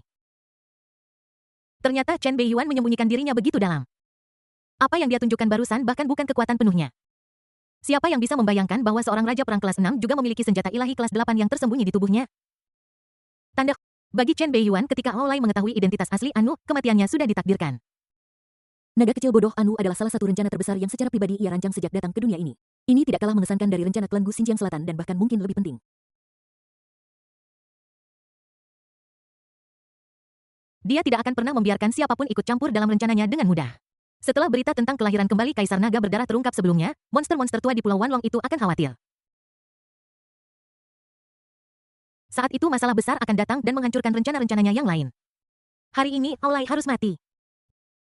Ternyata Chen Beiyuan menyembunyikan dirinya begitu dalam. Apa yang dia tunjukkan barusan bahkan bukan kekuatan penuhnya. Siapa yang bisa membayangkan bahwa seorang raja perang kelas 6 juga memiliki senjata ilahi kelas 8 yang tersembunyi di tubuhnya? Tanda. Bagi Chen Beiyuan ketika Aolai mengetahui identitas asli Anu, kematiannya sudah ditakdirkan. Naga kecil bodoh Anu adalah salah satu rencana terbesar yang secara pribadi ia rancang sejak datang ke dunia ini. Ini tidak kalah mengesankan dari rencana klan Gu Xinjiang Selatan dan bahkan mungkin lebih penting. Dia tidak akan pernah membiarkan siapapun ikut campur dalam rencananya dengan mudah. Setelah berita tentang kelahiran kembali Kaisar Naga berdarah terungkap sebelumnya, monster-monster tua di Pulau Wanlong itu akan khawatir. Saat itu masalah besar akan datang dan menghancurkan rencana-rencananya yang lain. Hari ini, Aolai harus mati.